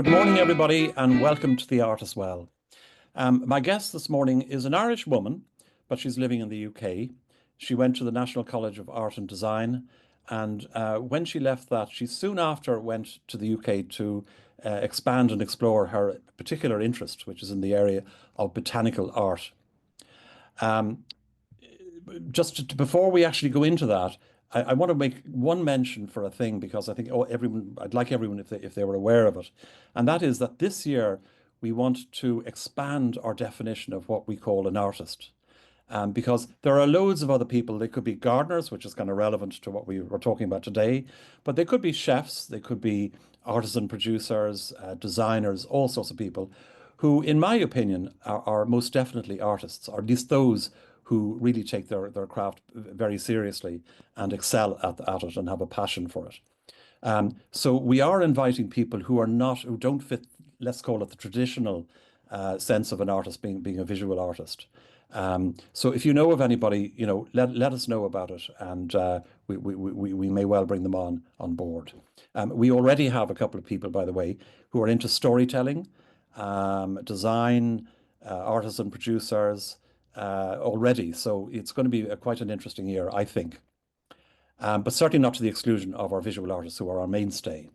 Good morning, everybody, and welcome to The Art as Well. My guest this morning is an Irish woman, but she's living in the UK. She went to the National College of Art and Design, and when she left that, she soon after went to the UK to expand and explore her particular interest, which is in the area of botanical art. Um, Before we actually go into that, I want to make one mention for a thing because I think I'd like everyone if they were aware of it, and that is that this year we want to expand our definition of what we call an artist. Because there are loads of other people. They could be gardeners, which is kind of relevant to what we were talking about today, but they could be chefs, they could be artisan producers, designers, all sorts of people who, in my opinion, are most definitely artists, or at least those who really take their craft very seriously and excel at it and have a passion for it. So we are inviting people who don't fit, let's call it the traditional sense of an artist being a visual artist. So if you know of anybody, let us know about it, and we may well bring them on board. We already have a couple of people, by the way, who are into storytelling, design, artisan producers already. So it's going to be quite an interesting year, I think. But certainly not to the exclusion of our visual artists who are our mainstay.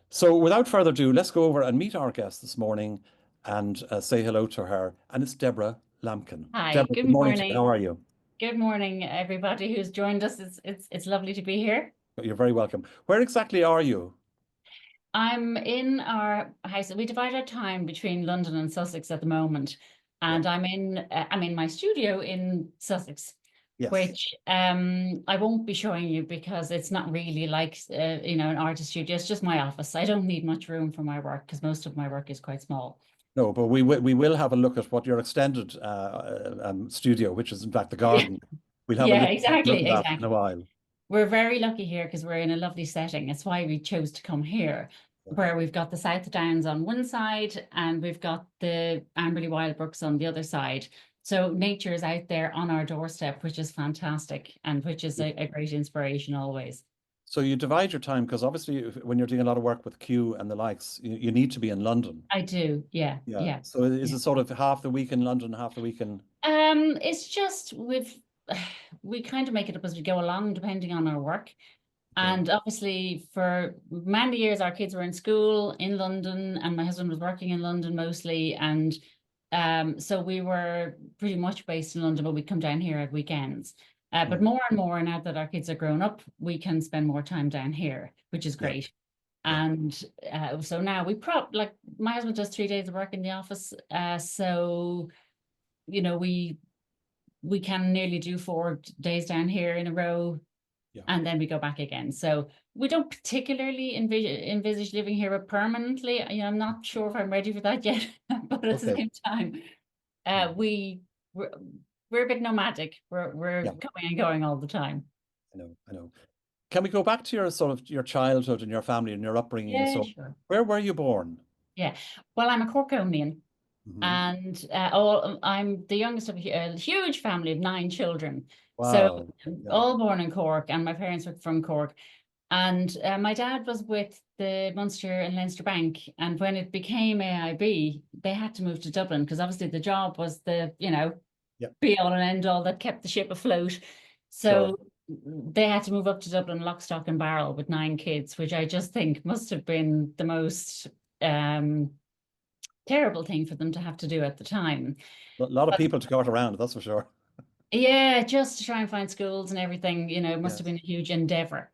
So without further ado, let's go over and meet our guest this morning and say hello to her. And it's Deborah Lambkin. Hi, Deborah, good good morning to you. How morning. are you? Good morning, everybody who's joined us. It's lovely to be here. You're very welcome. Where exactly are you? I'm in our house. We divide our time between London and Sussex at the moment, Yeah. and I'm in my studio in Sussex, Yes. which I won't be showing you because it's not really like an artist studio. It's just my office. I don't need much room for my work because most of my work is quite small. No, but we will have a look at what your extended studio, which is in fact the Yeah, garden. We'll have a yeah, look exactly, at that in a exactly. while. We're very lucky here because we're in a lovely setting. It's why we chose to come here, Yeah. where we've got the South Downs on one side and we've got the Amberley Wildbrooks on the other side. So nature is out there on our doorstep, which is fantastic and which is a great inspiration always. So you divide your time because obviously when you're doing a lot of work with Kew and the likes, you need to be in London. I do, yeah, Yeah. yeah, So is yeah. it sort of half the week in London, half the week in? It's just we kind of make it up as we go along, depending on our work. Okay. And obviously, for many years, our kids were in school in London, and my husband was working in London mostly. And so we were pretty much based in London, but we come down here at weekends. But Mm. more and more, now that our kids are grown up, we can spend more time down here, which is Yeah. great. Yeah. And so now like my husband does 3 days of work in the office. So, you know, we can nearly do 4 days down here in a row Yeah. and then we go back again. So we don't particularly envisage living here permanently. I'm not sure if I'm ready for that yet, but at the Okay. same time, Mm. we're, we're a bit nomadic. We're Yeah. coming and going all the time. I know. I know. Can we go back to your sort of your childhood and your family and your upbringing and Yeah, so? sure. Where were you born? Yeah. Well, I'm a Corkonian, Hmm. and I'm the youngest of a huge family of 9 children. So Wow. Yeah. all born in Cork, and my parents were from Cork. And my dad was with the Munster and Leinster Bank. And when it became AIB, they had to move to Dublin because obviously the job was the Yeah. be all and end all that kept the ship afloat. Sure. So they had to move up to Dublin, lock, stock, and barrel with 9 kids, which I just think must have been the most um, terrible thing for them to have to do at the time. A lot of But people to cart around, that's for sure. yeah, just to try and find schools and everything, it must have Yes. been a huge endeavor.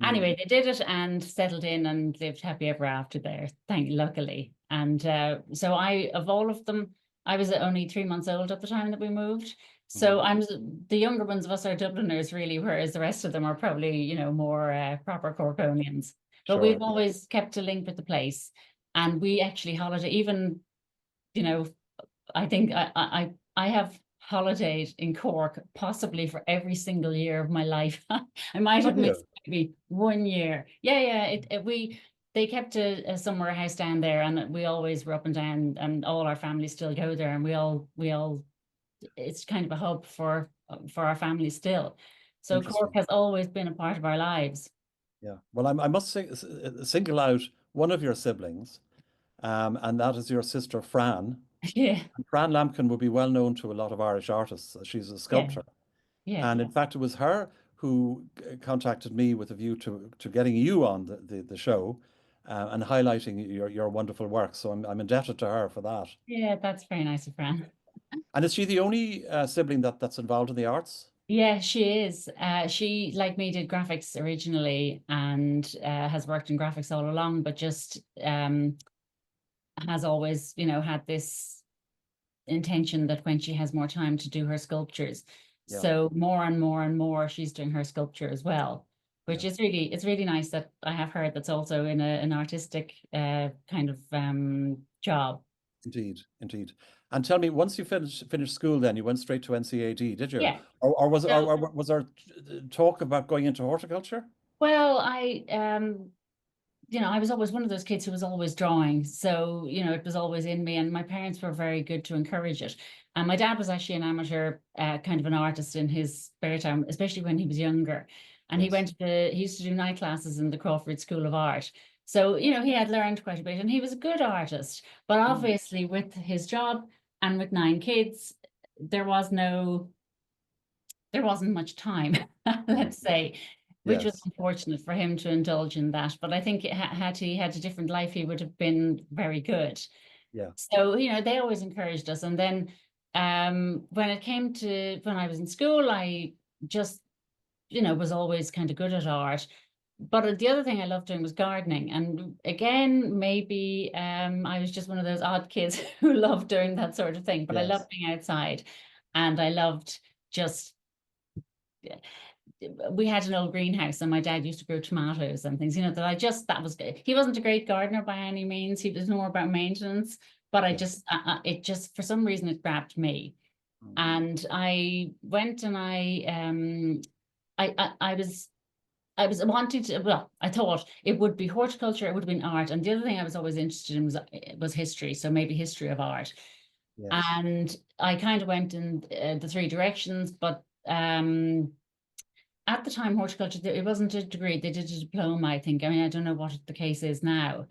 Mm. Anyway, they did it and settled in and lived happy ever after there, luckily. And so of all of them, I was only 3 months old at the time that we moved. So Mhm. the younger ones of us are Dubliners really, whereas the rest of them are probably, more proper Corkonians. But we've Sure. Yeah. always kept a link with the place. And we actually holiday, even, you know, I think I have holidayed in Cork possibly for every single year of my life. I might Have have missed you? maybe one year. Yeah, yeah. They kept a summer house down there, and we always were up and down, and all our families still go there, and we all it's kind of a hub for our family still. So Cork Interesting. has always been a part of our lives. Yeah. Well, I must single out one of your siblings. and that is your sister Fran. Yeah, And Fran Lampkin would be well known to a lot of Irish artists. She's a yeah, sculptor. yeah. And in fact, it was her who contacted me with a view to getting you on the show and highlighting your wonderful work. So I'm indebted to her for that. Yeah, that's very nice of Fran. And is she the only sibling that's involved in the arts? Yeah, she is. She, like me, did graphics originally and has worked in graphics all along, but just has always, had this intention that when she has more time to do her sculptures. Yeah, So more and more and more, she's doing her sculpture as well, which yeah, is it's really nice that I have her that's also in an artistic kind of job. indeed, indeed. And tell me, once you finished school, then you went straight to NCAD, did you? Yeah. Or was So, or was there talk about going into horticulture? well, I was always one of those kids who was always drawing. So, it was always in me, and my parents were very good to encourage it. And my dad was actually an amateur, kind of an artist in his spare time, especially when he was younger. And Yes. he used to do night classes in the Crawford School of Art. So, he had learned quite a bit and he was a good artist. But Mm, obviously, with his job and with 9 kids, there was no there wasn't much time, mm, let's say, which was yes. unfortunate for him to indulge in that. But I think had he had a different life, he would have been very good. Yeah. So, they always encouraged us. And then when it came to when I was in school, I just, was always kind of good at art. But the other thing I loved doing was gardening. And again, maybe I was just one of those odd kids who loved doing that sort of thing. But I Yes. loved being outside and I loved just we had an old greenhouse and my dad used to grow tomatoes and things, that was good. He wasn't a great gardener by any means. He was more about maintenance, but Yeah. it just, for some reason, it grabbed me. Mm, And I went and I was wanting to, well, I thought it would be horticulture, it would have been art. And the other thing I was always interested in was history. So maybe history of art. yes. And I kind of went in the three directions, but at the time, horticulture, it wasn't a degree, they did a diploma, I think. I mean, I don't know what the case is now.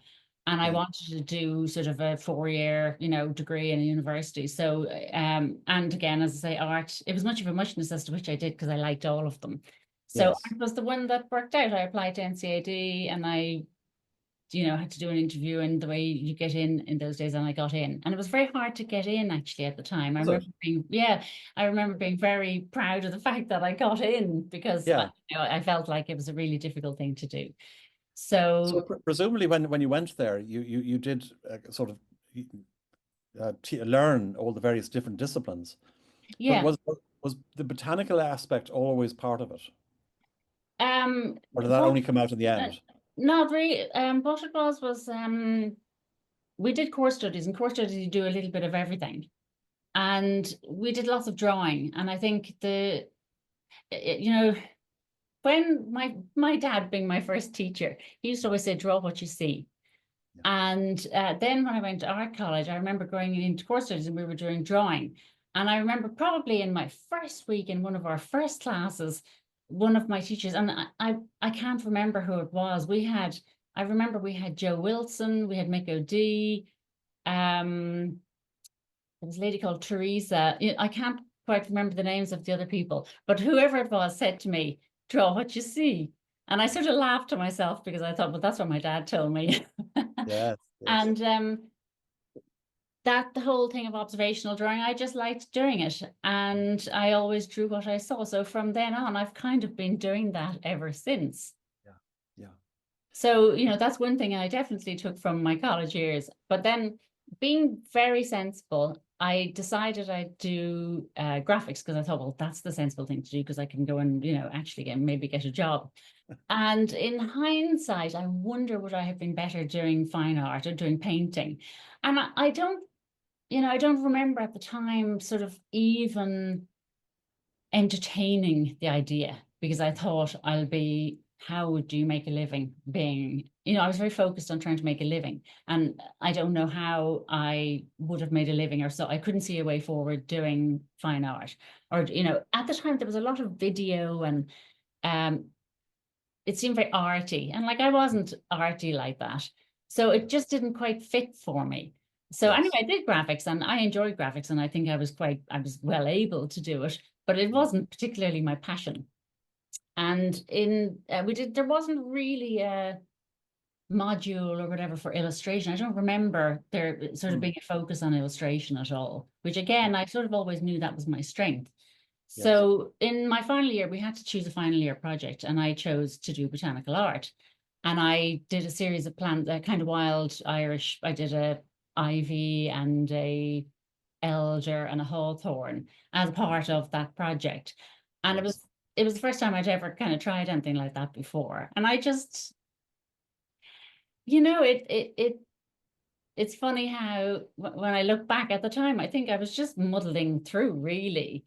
And I Yeah. wanted to do sort of a 4-year, degree in a university. So, and again, as I say, art, it was much of a muchness as to which I did because I liked all of them. So Yes. art was the one that worked out. I applied to NCAD and I had to do an interview and the way you get in those days, and I got in. And it was very hard to get in actually at the time. Was it? I remember being very proud of the fact that I got in because Yeah. I felt like it was a really difficult thing to do. So So presumably when you went there, you did sort of t learn all the various different disciplines. But yeah, was the botanical aspect always part of it, or did that what only come out in the uh, end? not really. What it was we did course studies, and course studies you do a little bit of everything. And we did lots of drawing. And I think you know, when my dad being my first teacher, he used to always say, draw what you see. Yeah. And then when I went to art college, I remember going into course studies and we were doing drawing. And I remember probably in my first week in one of our first classes, one of my teachers, and I can't remember who it was. I remember we had Joe Wilson, we had Mick O'Dea, um, there was a lady called Teresa. I can't quite remember the names of the other people, but whoever it was said to me, draw what you see. And I sort of laughed to myself because I thought, well, that's what my dad told me. Yes. Yes. And that the whole thing of observational drawing, I just liked doing it. And I always drew what I saw. So from then on, I've kind of been doing that ever since. Yeah. Yeah. So, that's one thing I definitely took from my college years. But then being very sensible, I decided I'd do graphics because I thought, well, that's the sensible thing to do because I can go and, actually maybe get a job. And in hindsight, I wonder would I have been better doing fine art or doing painting? And I don't remember at the time sort of even entertaining the idea because I thought how would you make a living being, I was very focused on trying to make a living and I don't know how I would have made a living or so I couldn't see a way forward doing fine art or, at the time there was a lot of video and um, it seemed very arty and like I wasn't arty like that. So it just didn't quite fit for me. So anyway, Yes. I did graphics and I enjoyed graphics, and I think I was well able to do it, but it Mm. wasn't particularly my passion. And there wasn't really a module or whatever for illustration. I don't remember there sort of Mm. being a focus on illustration at all, which again, I sort of always knew that was my strength. Yes. So in my final year, we had to choose a final year project, and I chose to do botanical art. And I did a series of plants, kind of wild Irish. I did a ivy and a elder and a hawthorn as part of that project. And Yes. it was the first time I'd ever kind of tried anything like that before. And I just, you know, it's funny how when I look back at the time, I think I was just muddling through really.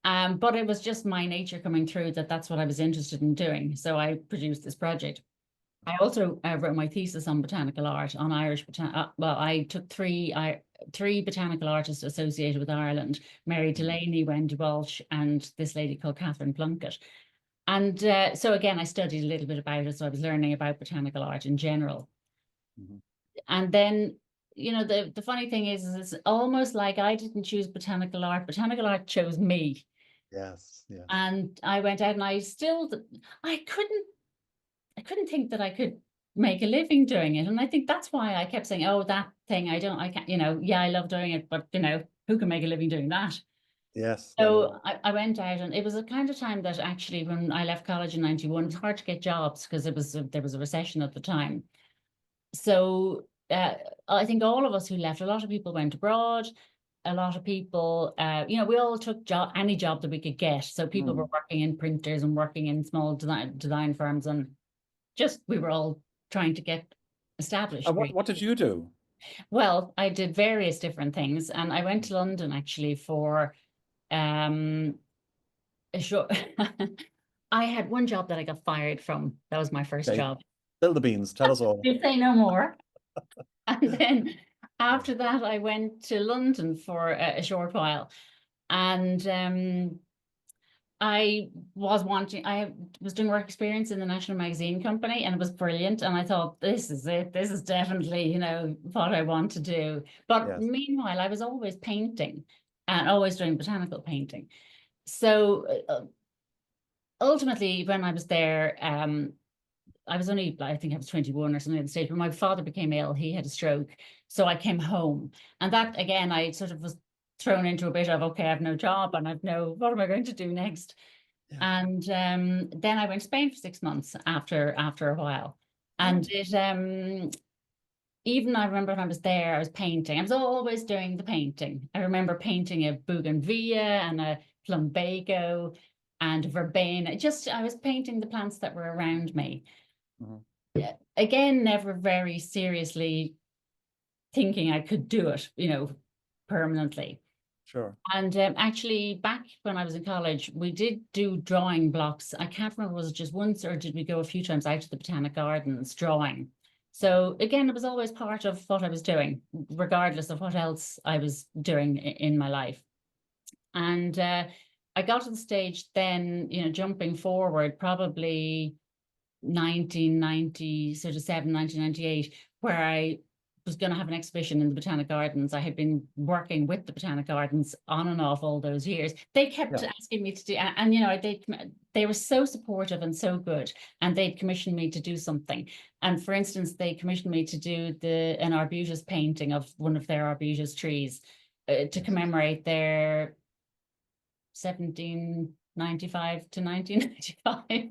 But it was just my nature coming through that that's what I was interested in doing. So I produced this project. I also wrote my thesis on botanical art, on well, I took three botanical artists associated with Ireland: Mary Mm. Delaney, Wendy Walsh, and this lady called Catherine Plunkett. And so again, I studied a little bit about it. So I was learning about botanical art in general. Mhm. And then, the funny thing is it's almost like I didn't choose botanical art. Botanical art chose me. Yes. Yes. And I went out and I couldn't think that I could make a living doing it. And I think that's why I kept saying, oh, that thing, I can't, yeah, I love doing it, but who can make a living doing that? Yes. I know. So I went out, and it was a kind of time that actually when I left college in 91, it was hard to get jobs because there was a recession at the time. So I think all of us who left, a lot of people went abroad. A lot of people, we all took any job that we could get. So people were Mm. working in printers and working in small design firms, and just we were all trying to get established. And Really. what did you do? Well, I did various different things, and I went to London actually for um, a short. I had one job that I got fired from. That was my first Okay. job. Spill the beans. Tell us all. You say no more. And then after that, I went to London for a short while. And I was doing work experience in the National Magazine Company, and it was brilliant. And I thought, this is it. This is definitely, what I want to do. But Yes. meanwhile, I was always painting and always doing botanical painting. So ultimately, when I was there, I was only, I think I was 21 or something at the stage, but my father became ill. He had a stroke. So I came home. And that, again, I sort of was thrown into a bit of, okay, I have no job and what am I going to do next? Yeah. And then I went to Spain for 6 months after a while. And Oh. even I remember when I was there, I was painting. I was always doing the painting. I remember painting a bougainvillea and a plumbago and verbena. I was painting the plants that were around me. Mhm. Again, never very seriously thinking I could do it, permanently. Sure. And actually, back when I was in college, we did do drawing blocks. I can't remember, was it just once or did we go a few times out to the Botanic Gardens drawing? So again, it was always part of what I was doing, regardless of what else I was doing in my life. And I got to the stage then, jumping forward, probably 1990, sort of 1998, where I was going to have an exhibition in the Botanic Gardens. I had been working with the Botanic Gardens on and off all those years. They kept Yeah. asking me to do, and they were so supportive and so good, and they'd commissioned me to do something. And for instance, they commissioned me to do an arbutus painting of one of their arbutus trees to Yes. commemorate their 1795 to 1995.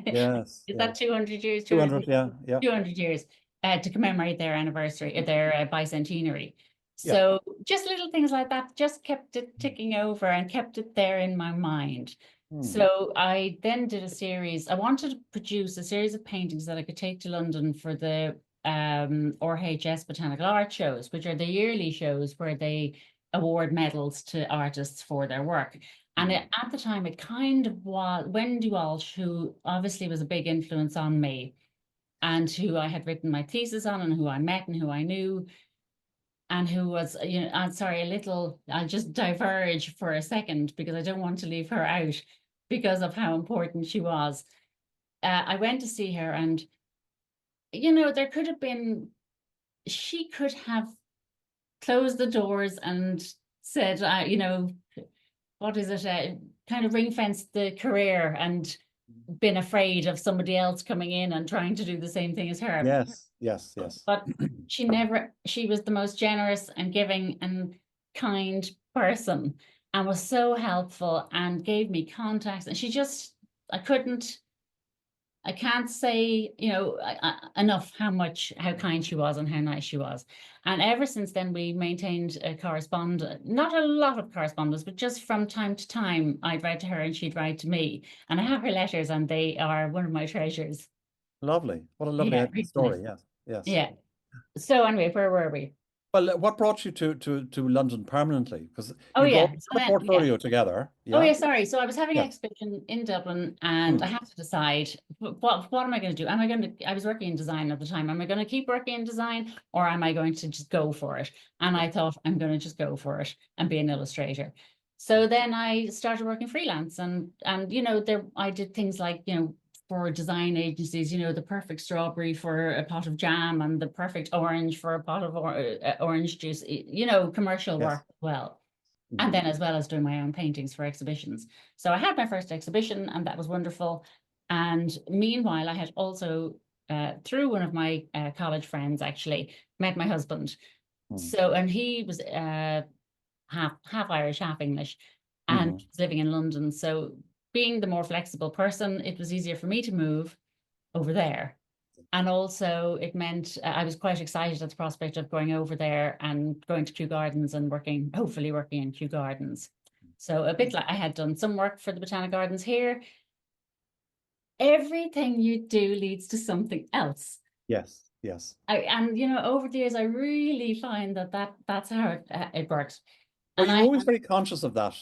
Yes. Is that Yes. 200 years? 200. Yeah. Yeah. 200 years to commemorate their anniversary, their bicentenary. Yeah. So just little things like that just kept it ticking over and kept it there in my mind. Hmm. So I then did a series. I wanted to produce a series of paintings that I could take to London for the RHS Botanical Art Shows, which are the yearly shows where they award medals to artists for their work. And Hmm. at the time, it kind of was Wendy Walsh, who obviously was a big influence on me and who I had written my thesis on and who I met and who I knew and who was, I'm sorry, I'll just diverge for a second because I don't want to leave her out because of how important she was. I went to see her and, there could have been she could have closed the doors and said, you know, what is it, kind of ring fenced the career and been afraid of somebody else coming in and trying to do the same thing as her. Yes, yes, yes. But she never, she was the most generous and giving and kind person and was so helpful and gave me contacts. And she just, I couldn't, I can't say, you know, enough how kind she was and how nice she was. And ever since then, we maintained a correspondence, not a lot of correspondence, but just from time to time, I'd write to her and she'd write to me. And I have her letters and they are one of my treasures. Lovely. What a lovely Yeah, really nice. story. Yes, yes. Yeah. So anyway, where were we? Well, what brought you to London permanently? Because Oh you've yeah. always So had a then, yeah. portfolio together. Oh Yeah. yeah, sorry. So I was having an Yes. exhibition in Dublin and I Hmm. had to decide what am I going to do? Am I going to, I was working in design at the time. Am I going to keep working in design or am I going to just go for it? And Yeah. I thought I'm going to just go for it and be an illustrator. So then I started working freelance and you know there I did things like, you know, for design agencies, you know, the perfect strawberry for a pot of jam and the perfect orange for a pot of orange juice, you know, commercial Yes. work as well. And Hmm. then as well as doing my own paintings for exhibitions. So I had my first exhibition and that was wonderful. And meanwhile, I had also, through one of my college friends, actually met my husband. Hmm. So, and he was half Irish, half English, and Hmm. was living in London. So, being the more flexible person, it was easier for me to move over there. And also, it meant I was quite excited at the prospect of going over there and going to Kew Gardens and working, hopefully working in Kew Gardens. So a bit like I had done some work for the Botanical Gardens here. Everything you do leads to something else. Yes. Yes. And you know, over the years, I really find that's how it works. Were And you I, always very conscious of that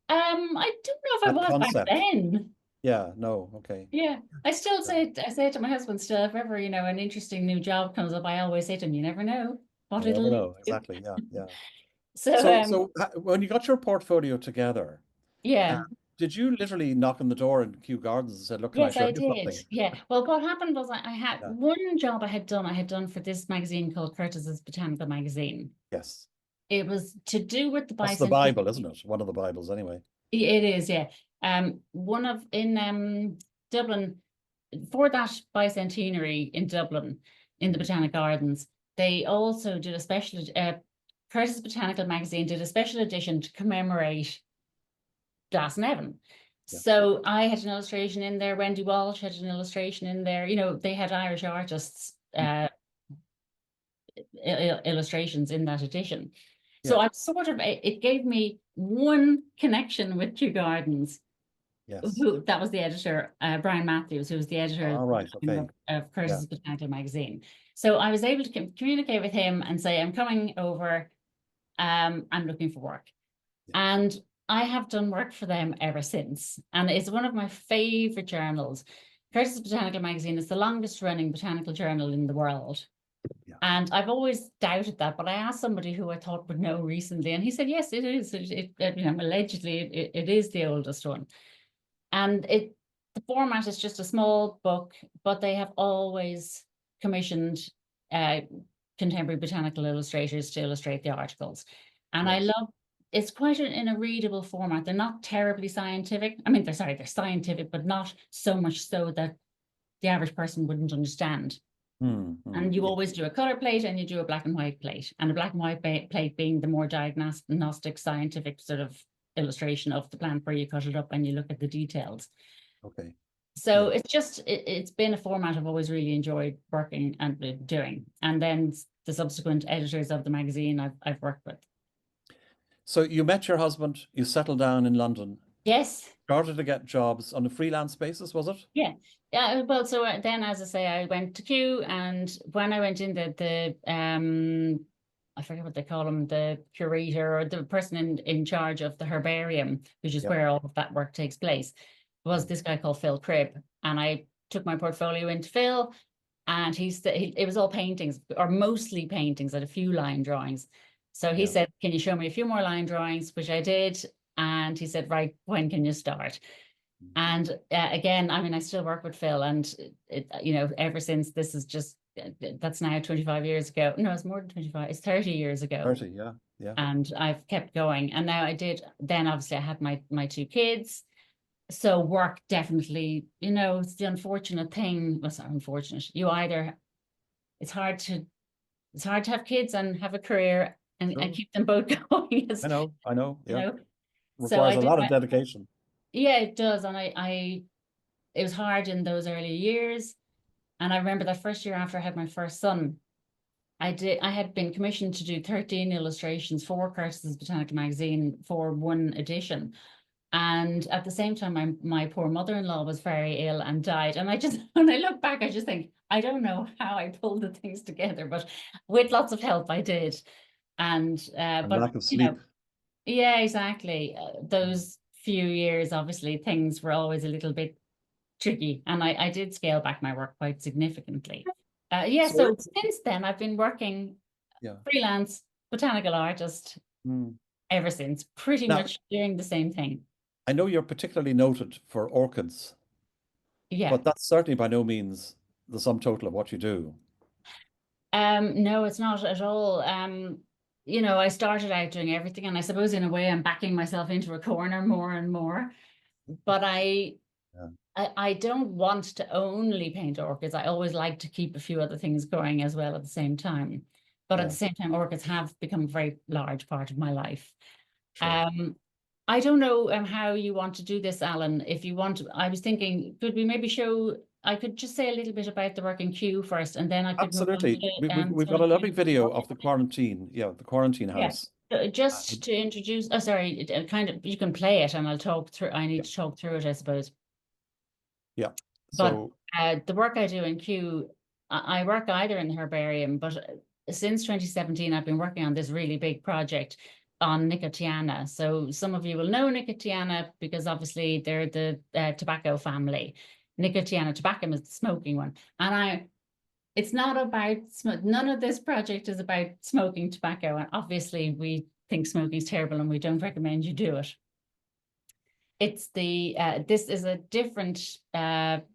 I don't know if I that was back concept? then. Yeah. No. Okay. Yeah, I still Yeah. I say it to my husband still, if ever, you know, an interesting new job comes up, I always say to him, you never know what You it'll never lead know. to. Exactly. Yeah. Yeah. So, So when you got your portfolio together, uh, yeah, did you literally knock on the door in Kew Gardens and said, "Look, can I yes, show I you did. something?" Yeah. Well, what happened was I had Yeah. one job I had done for this magazine called Curtis's Botanical Magazine. Yes. It was to do with the That's the bicentennial. Bible, isn't it? One of the Bibles, anyway. It is, yeah. One of in Dublin for that bicentenary in Dublin in the Botanic Gardens, they also did a special. Curtis Botanical Magazine did a special edition to commemorate Glasnevin. Yeah. So I had an illustration in there. Wendy Walsh had an illustration in there. You know, they had Irish artists illustrations in that edition. So Yeah. I'm sort of it gave me one connection with Kew Gardens. Yes. Who that was the editor, Brian Matthews, who was the editor All right. Okay. of Yeah. Curtis's Botanical Magazine. So I was able to communicate with him and say, I'm coming over, I'm looking for work. Yeah. And I have done work for them ever since. And it's one of my favorite journals. Curtis's Botanical Magazine is the longest running botanical journal in the world. Yeah. And I've always doubted that, but I asked somebody who I thought would know recently, and he said, yes, it is. You know, allegedly, it is the oldest one. And the format is just a small book, but they have always commissioned uh, contemporary botanical illustrators to illustrate the articles. And I Yes. love it's quite in a readable format. They're not terribly scientific. I mean, they're scientific, but not so much so that the average person wouldn't understand. And you Yeah. always do a color plate and you do a black and white plate. And a black and white plate being the more diagnostic, scientific sort of illustration of the plant where you cut it up and you look at the details. Okay. So Yeah. it's just, it's been a format I've always really enjoyed working and doing. And then the subsequent editors of the magazine I've worked with. So you met your husband, you settled down in London, Yes. started to get jobs on a freelance basis, was it? Yeah. Yeah. Well, so then, as I say, I went to Kew, and when I went in, I forget what they call him, the curator or the person in charge of the herbarium, which is Yep. where all of that work takes place, was this guy called Phil Cribb. And I took my portfolio into Phil, and it was all paintings, or mostly paintings, and a few line drawings. So he Yeah. said, can you show me a few more line drawings, which I did. And he said, right, when can you start? And again, I mean, I still work with Phil, and you know, ever since this is just that's now 25 years ago. No, it's more than 25. It's 30 years ago. 30, yeah, yeah. And I've kept going. And now then obviously I had my two kids. So work definitely, it's the unfortunate thing. Well, it's not unfortunate. It's hard to have kids and have a career and Sure. keep them both going. I know, You yeah. know. So Requires a lot of dedication. yeah, it does. And it was hard in those early years. And I remember that first year after I had my first son, I had been commissioned to do 13 illustrations for Curtis's Botanical magazine for one edition. And at the same time, my poor mother-in-law was very ill and died. And when I look back, I just think, I don't know how I pulled the things together, but with lots of help, I did. And, And but, lack of sleep. yeah, exactly. Those few years, obviously, things were always a little bit tricky. And I did scale back my work quite significantly. Yeah, So, so since then, I've been working yeah. freelance botanical artist Mm. ever since, pretty Now, much doing the same thing. I know you're particularly noted for orchids, Yeah. but that's certainly by no means the sum total of what you do. No, it's not at all. I started out doing everything, and I suppose in a way I'm backing myself into a corner more and more. But Yeah. I don't want to only paint orchids. I always like to keep a few other things going as well at the same time. But at Yeah, the same time, orchids have become a very large part of my life. sure. I don't know how you want to do this, Alan. If you want to, I was thinking, could we maybe I could just say a little bit about the work in Kew first, and then I could move on Absolutely. to We've sort got of a lovely video of the quarantine, yeah, the quarantine yeah. house. Just to introduce, oh, sorry, kind of, you can play it and I'll talk through, I need Yeah, to talk through it, I suppose. yeah. But So, the work I do in Kew, I work either in the herbarium, but since 2017, I've been working on this really big project on Nicotiana. So some of you will know Nicotiana because obviously they're the tobacco family. Nicotiana tobacco is the smoking one. And it's not about none of this project is about smoking tobacco. And obviously we think smoking is terrible and we don't recommend you do it. It's this is a different part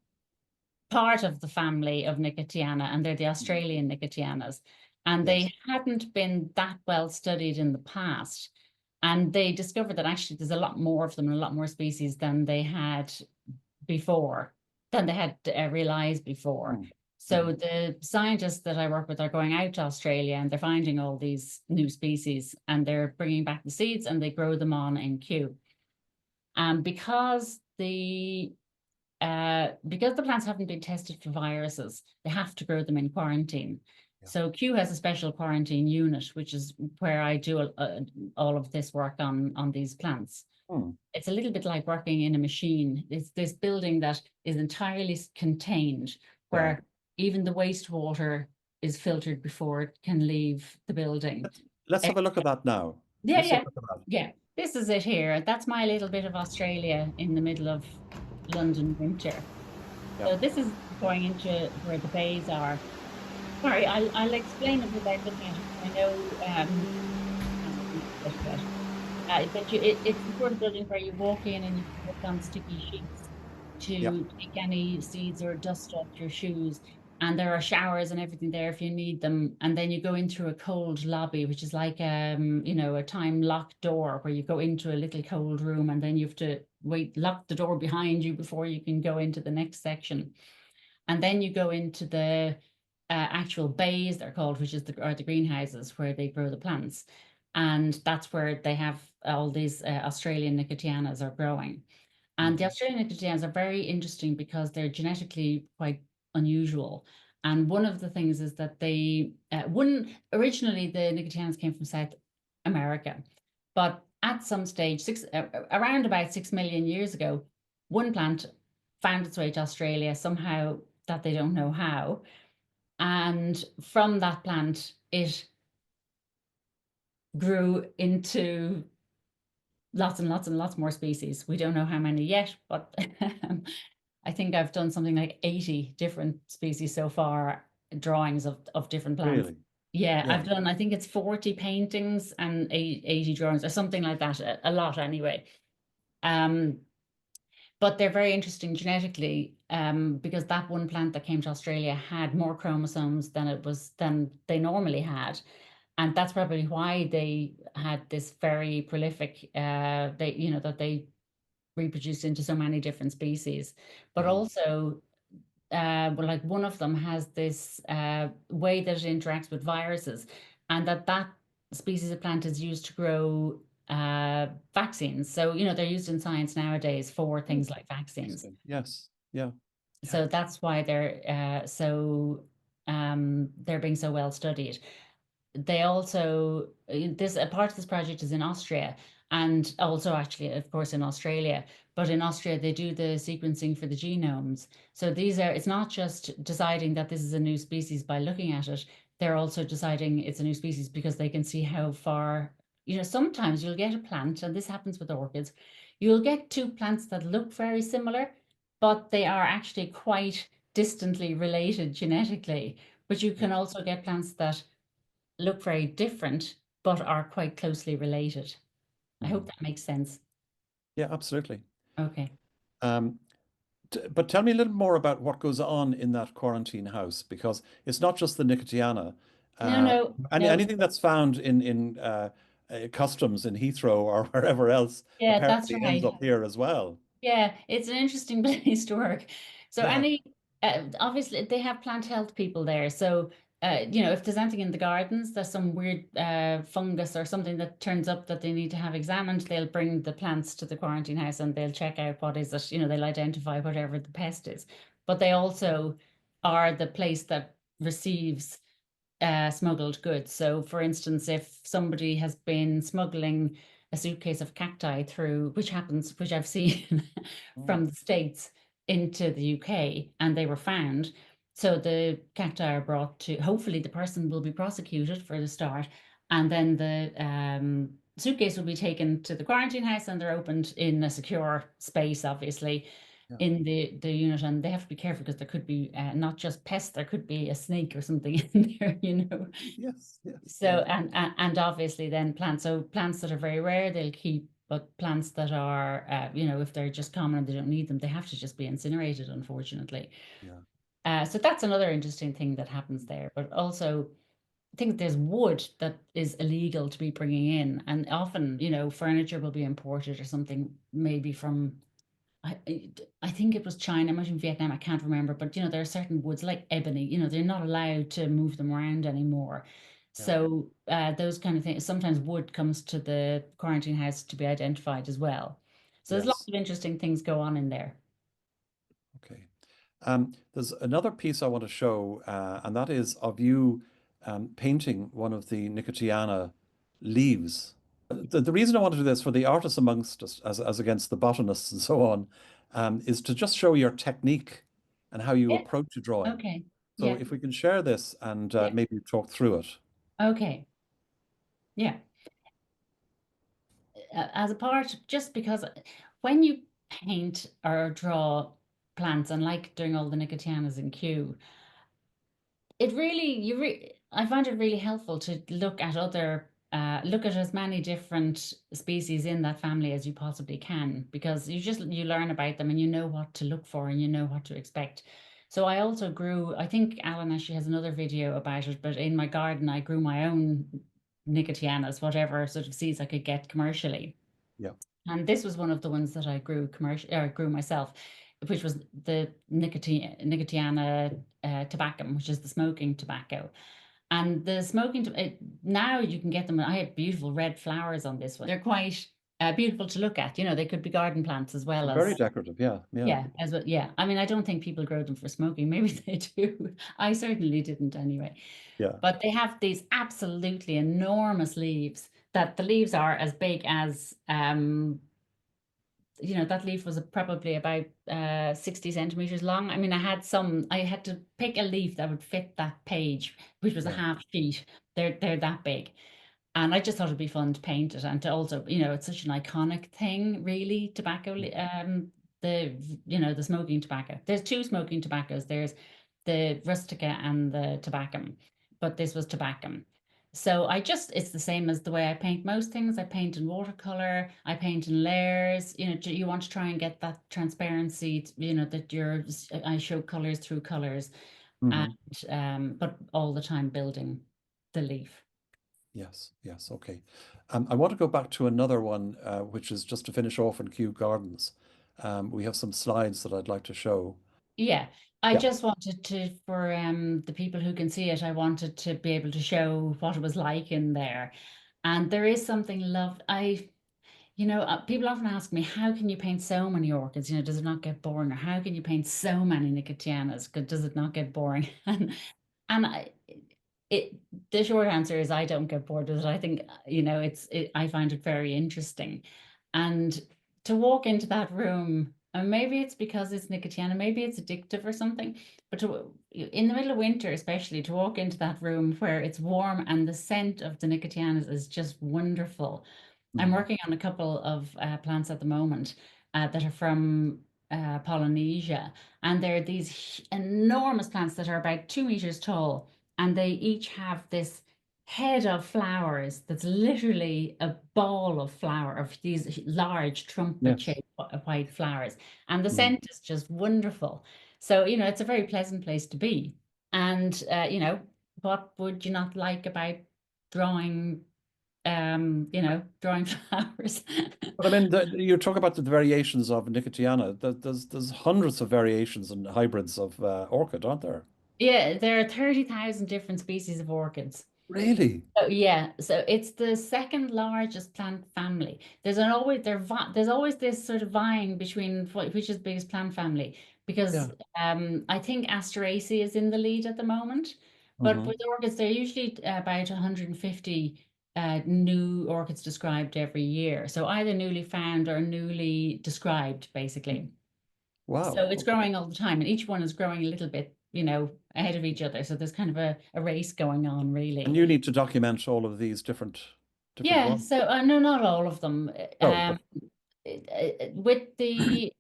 of the family of Nicotiana, and they're the Australian Nicotianas. And yes. they hadn't been that well studied in the past. And they discovered that actually there's a lot more of them and a lot more species than they had before, than they had realized before. Mm. So the scientists that I work with are going out to Australia and they're finding all these new species and they're bringing back the seeds and they grow them on in Kew. And because the plants haven't been tested for viruses, they have to grow them in quarantine. Yeah. So Kew has a special quarantine unit, which is where I do all of this work on these plants. Mm. It's a little bit like working in a machine. It's this building that is entirely contained, where even the wastewater is filtered before it can leave the building. Let's have a look at that now. Yeah, Let's have yeah, a look at that. yeah. This is it here. That's my little bit of Australia in the middle of London winter. Yeah. So this is going into where the bays are. Sorry, I'll explain it without looking at it. I know but it's the sort of building where you walk in and you put on sticky sheets to take any seeds or dust off your shoes. And there are showers and everything there if you need them. And then you go into a cold lobby, which is like a time locked door where you go into a little cold room and then you have to lock the door behind you before you can go into the next section. And then you go into the actual bays, they're called, which is the greenhouses where they grow the plants. And that's where they have all these Australian Nicotianas are growing. And the Australian Nicotianas are very interesting because they're genetically quite unusual. And one of the things is that originally the Nicotianas came from South America, but at some stage, around about 6 million years ago, one plant found its way to Australia somehow that they don't know how. And from that plant, it grew into lots and lots and lots more species. We don't know how many yet, but I think I've done something like 80 different species so far, drawings of different plants. Really? Yeah, Yeah. I've done, I think it's 40 paintings and 80 drawings or something like that, a lot anyway. But they're very interesting genetically. because that one plant that came to Australia had more chromosomes than they normally had. And that's probably why they had this very prolific, that they reproduced into so many different species. But Mhm. also, well, like one of them has this way that it interacts with viruses, and that species of plant is used to grow vaccines. So, they're used in science nowadays for Oh, things like vaccines. interesting. Yes. Yeah. Yeah. So that's why they're being so well studied. They also this a part of this project is in Austria, and also actually of course in Australia, but in Austria they do the sequencing for the genomes. So it's not just deciding that this is a new species by looking at it, they're also deciding it's a new species because they can see how far, sometimes you'll get a plant, and this happens with orchids, you'll get two plants that look very similar, but they are actually quite distantly related genetically. But you Yeah. can also get plants that look very different, but are quite closely related. I hope Mhm. that makes sense. Yeah, absolutely. Okay. Um, but tell me a little more about what goes on in that quarantine house, because it's not just the Nicotiana. No, Uh, no, no. anything that's found in customs in Heathrow or wherever else Yeah, that's apparently ends right. up here as well. Yeah, it's an interesting place to work. So Yeah. obviously they have plant health people there. So if there's anything in the gardens, there's some weird fungus or something that turns up that they need to have examined, they'll bring the plants to the quarantine house and they'll check out what is it. They'll identify whatever the pest is. But they also are the place that receives smuggled goods. So, for instance, if somebody has been smuggling a suitcase of cacti through, which I've seen Mm. from the States into the UK, and they were found. So the cacti are brought to, hopefully, the person will be prosecuted for the start, and then the suitcase will be taken to the quarantine house and they're opened in a secure space, obviously Yeah. in the unit, and they have to be careful because there could be not just pests, there could be a snake or something in there. Yes. Yes. So Yeah. and obviously then plants. So plants that are very rare, they'll keep, but plants that are, if they're just common and they don't need them, they have to just be incinerated, unfortunately. Yeah. So that's another interesting thing that happens there. But also, I think there's wood that is illegal to be bringing in, and often, furniture will be imported or something, maybe from I think it was China, might have been Vietnam, I can't remember. But there are certain woods like ebony, they're not allowed to move them around anymore. Yeah. So those kind of things. Sometimes wood comes to the quarantine house to be identified as well. So there's lots Yes. of interesting things go on in there. Okay. There's another piece I want to show, and that is of you painting one of the Nicotiana leaves. The reason I want to do this for the artists amongst us, as against the botanists and so on, is to just show your technique and how you Yeah. approach a drawing. Okay. So Yeah. if we can share this and Yeah. maybe talk through it. Okay. Yeah. As a part, just because when you paint or draw plants, and like doing all the Nicotianas in Kew, it really I find it really helpful to look at as many different species in that family as you possibly can, because you learn about them and you know what to look for and you know what to expect. So I also grew, I think Alan actually has another video about it, but in my garden I grew my own Nicotianas, whatever sort of seeds I could get commercially. Yeah. And this was one of the ones that I grew myself, which was the Nicotiana tabacum, which is the smoking tobacco. And the now you can get them. I had beautiful red flowers on this one. They're quite beautiful to look at. They could be garden plants as well Very as, decorative. Yeah. Yeah. yeah, as well. Yeah, I mean, I don't think people grow them for smoking. Maybe they do. I certainly didn't anyway. Yeah. But they have these absolutely enormous leaves, that the leaves are as big as that leaf was probably about 60 centimeters long. I mean, I had to pick a leaf that would fit that page, which was a Yeah. half sheet. They're that big. And I just thought it'd be fun to paint it, and to also, it's such an iconic thing, really, tobacco, the, the smoking tobacco. There's two smoking tobaccos. There's the rustica and the tabacum, but this was tabacum. So it's the same as the way I paint most things. I paint in watercolor, I paint in layers. You want to try and get that transparency, that I show colors through colors, and Hmm. but all the time building the leaf. Yes, yes, okay. I want to go back to another one, which is just to finish off in Kew Gardens. We have some slides that I'd like to show. Yeah, I Yeah. just wanted to, for the people who can see it, I wanted to be able to show what it was like in there. And there is something people often ask me, how can you paint so many orchids? Does it not get boring? Or how can you paint so many Nicotianas? Does it not get boring? And it, the short answer is I don't get bored with it. I think, I find it very interesting. And to walk into that room, and maybe it's because it's Nicotiana, maybe it's addictive or something, but in the middle of winter, especially to walk into that room where it's warm and the scent of the Nicotianas is just wonderful. I'm Mm. working on a couple of plants at the moment that are from Polynesia, and they're these enormous plants that are about 2 meters tall, and they each have this head of flowers that's literally a ball of flower of these large Yes. trumpet-shaped white flowers, and the Mm. scent is just wonderful. So, it's a very pleasant place to be. And what would you not like about drawing drawing flowers. But I mean, you talk about the variations of Nicotiana. There's hundreds of variations and hybrids of orchid, aren't there? Yeah, there are 30,000 different species of orchids. Really? So yeah, so it's the second largest plant family. There's always this sort of vying between which is the biggest plant family because Yeah. I think Asteraceae is in the lead at the moment. But Hmm. with orchids, there are usually about 150 new orchids described every year. So either newly found or newly described, basically. So Wow. it's Okay. growing all the time, and each one is growing a little bit, ahead of each other. So there's kind of a race going on, And really. you need to document all of these different Yeah, ones. so no, not all of them. No, but With the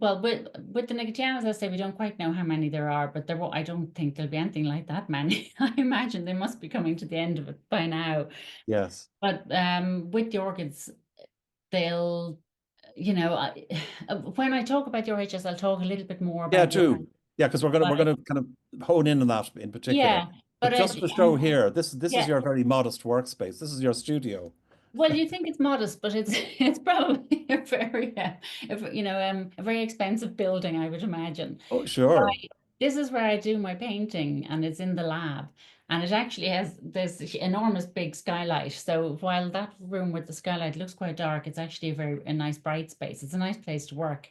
well, with the Nicotianas, I say we don't quite know how many there are, but I don't think there'll be anything like that many. I imagine they must be coming to the end of it by now. yes. But with the orchids, they'll, when I talk about the RHS, I'll talk a little bit more Yeah, about what. too. Yeah, because we're But gonna kind of hone in on that in particular. yeah, But but just to show here, this is yeah. your very modest workspace. This is your studio. Well, you think it's modest, but it's it's probably a very expensive building, I would imagine. Oh, sure. This is where I do my painting, and it's in the lab, and it actually has this enormous big skylight. So while that room with the skylight looks quite dark, it's actually a nice bright space. It's a nice place to work.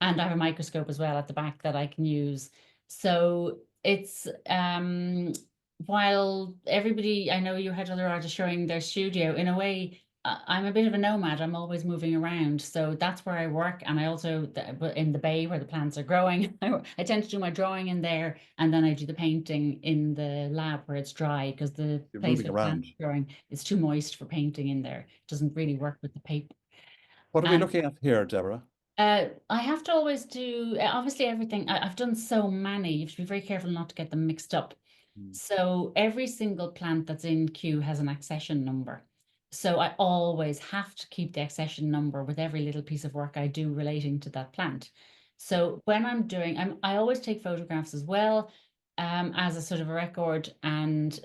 And I have a microscope as well at the back that I can use. So it's while everybody, I know you had other artists showing their studio, in a way, I'm a bit of a nomad. I'm always moving around. So that's where I work. And I also, in the bay where the plants are growing, I tend to do my drawing in there. And then I do the painting in the lab where it's dry because the You're place moving where the around. plants are growing is too moist for painting in there. It doesn't really work with the paper. What are we And looking at here, Deborah? I have to always do, obviously, everything. I've done so many. You have to be very careful not to get them mixed up. Mm. So every single plant that's in Kew has an accession number. So I always have to keep the accession number with every little piece of work I do relating to that plant. So when I always take photographs as well, as a sort of a record, and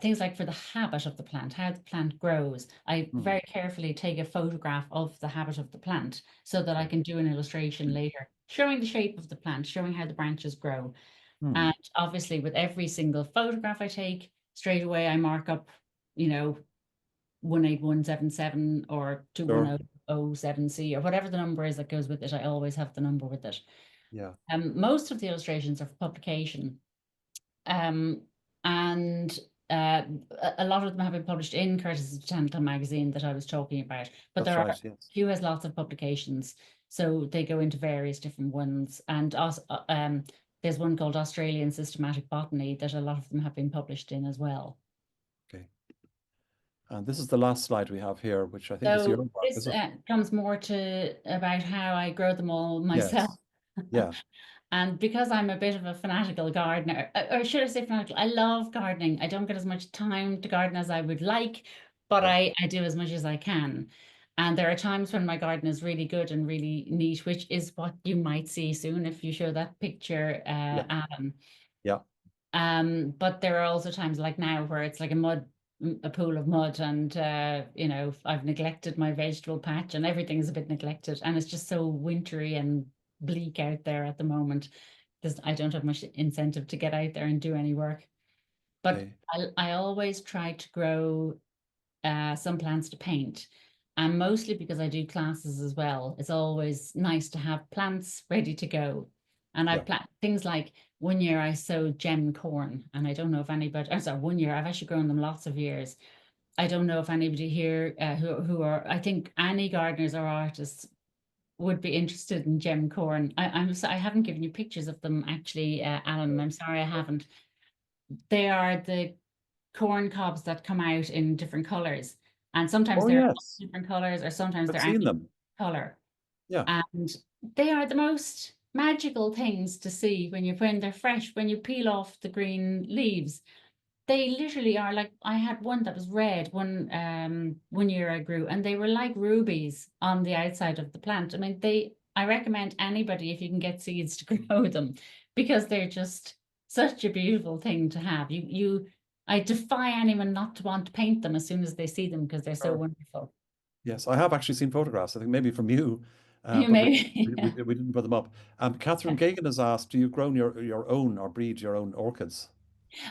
things like for the habit of the plant, how the plant grows. I Mm. very carefully take a photograph of the habit of the plant so that I Okay. can do an illustration later, showing the shape of the plant, showing how the branches grow. Mm. And obviously, with every single photograph I take, straight away I mark up, you know, 18177 or Sure. 21007C or whatever the number is that goes with it. I always have the number with it. Yeah. Most of the illustrations are for publication. Um, and a lot of them have been published in Curtis's Botanical magazine that I was talking about. But That's there right. are Yes. Hugh has lots of publications, so they go into various different ones. And also, there's one called Australian Systematic Botany that a lot of them have been published in as well. Okay. And this is the last slide we have here, which I think is your So work, this is it? comes more to about how I grow them all myself. Yes. Yeah. And because I'm a bit of a fanatical gardener, or should I say fanatical, I love gardening. I don't get as much time to garden as I would like, but Yeah, I do as much as I can. And there are times when my garden is really good and really neat, which is what you might see soon if you show that picture, yeah, Adam. yeah. But there are also times like now where it's like a pool of mud, and I've neglected my vegetable patch, and everything's a bit neglected, and it's just so wintry and bleak out there at the moment. I don't have much incentive to get out there and do any work. But Okay. I always try to grow some plants to paint. And mostly because I do classes as well, it's always nice to have plants ready to go. And I Yeah. plant things like one year I sowed gem corn, and I don't know if anybody, I'm sorry, one year I've actually grown them lots of years. I don't know if anybody here who are, I think any gardeners or artists would be interested in gem corn. I haven't given you pictures of them actually, Alan. I'm sorry I haven't. They are the corn cobs that come out in different colors. And sometimes Oh, they're all yes. different colors, or sometimes I've they're seen any them. color. Yeah. And they are the most magical things to see when they're fresh, when you peel off the green leaves. They literally are like, I had one that was red one year I grew, and they were like rubies on the outside of the plant. I mean, I recommend anybody if you can get seeds to grow them, because they're just such a beautiful thing to have. I defy anyone not to want to paint them as soon as they see them, because they're so Sure. wonderful. Yes, I have actually seen photographs, I think maybe from you, You but may. we didn't put them up. Catherine Gagan has asked, do you grow your own or breed your own orchids?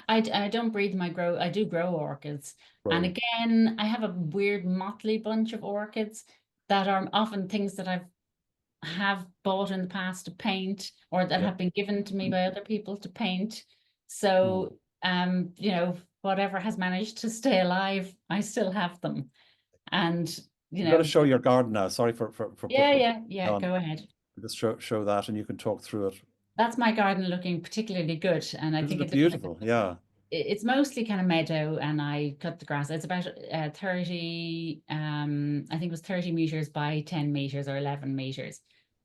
I don't breed them. I do grow orchids. And Grow. again, I have a weird motley bunch of orchids that are often things that have bought in the past to paint, or that Yeah. have been given to me by other people to paint. Mm. So, whatever has managed to stay alive, I still have them. And, you I'm going to know, show your garden now. Sorry for yeah, putting it yeah, yeah, on. go ahead. Just show that and you can talk through it. That's my garden looking particularly good. And I Isn't think it it looks like beautiful? Yeah. it's mostly kind of meadow, and I cut the grass. It's about 30, I think it was 30 meters by 10 meters or 11 meters.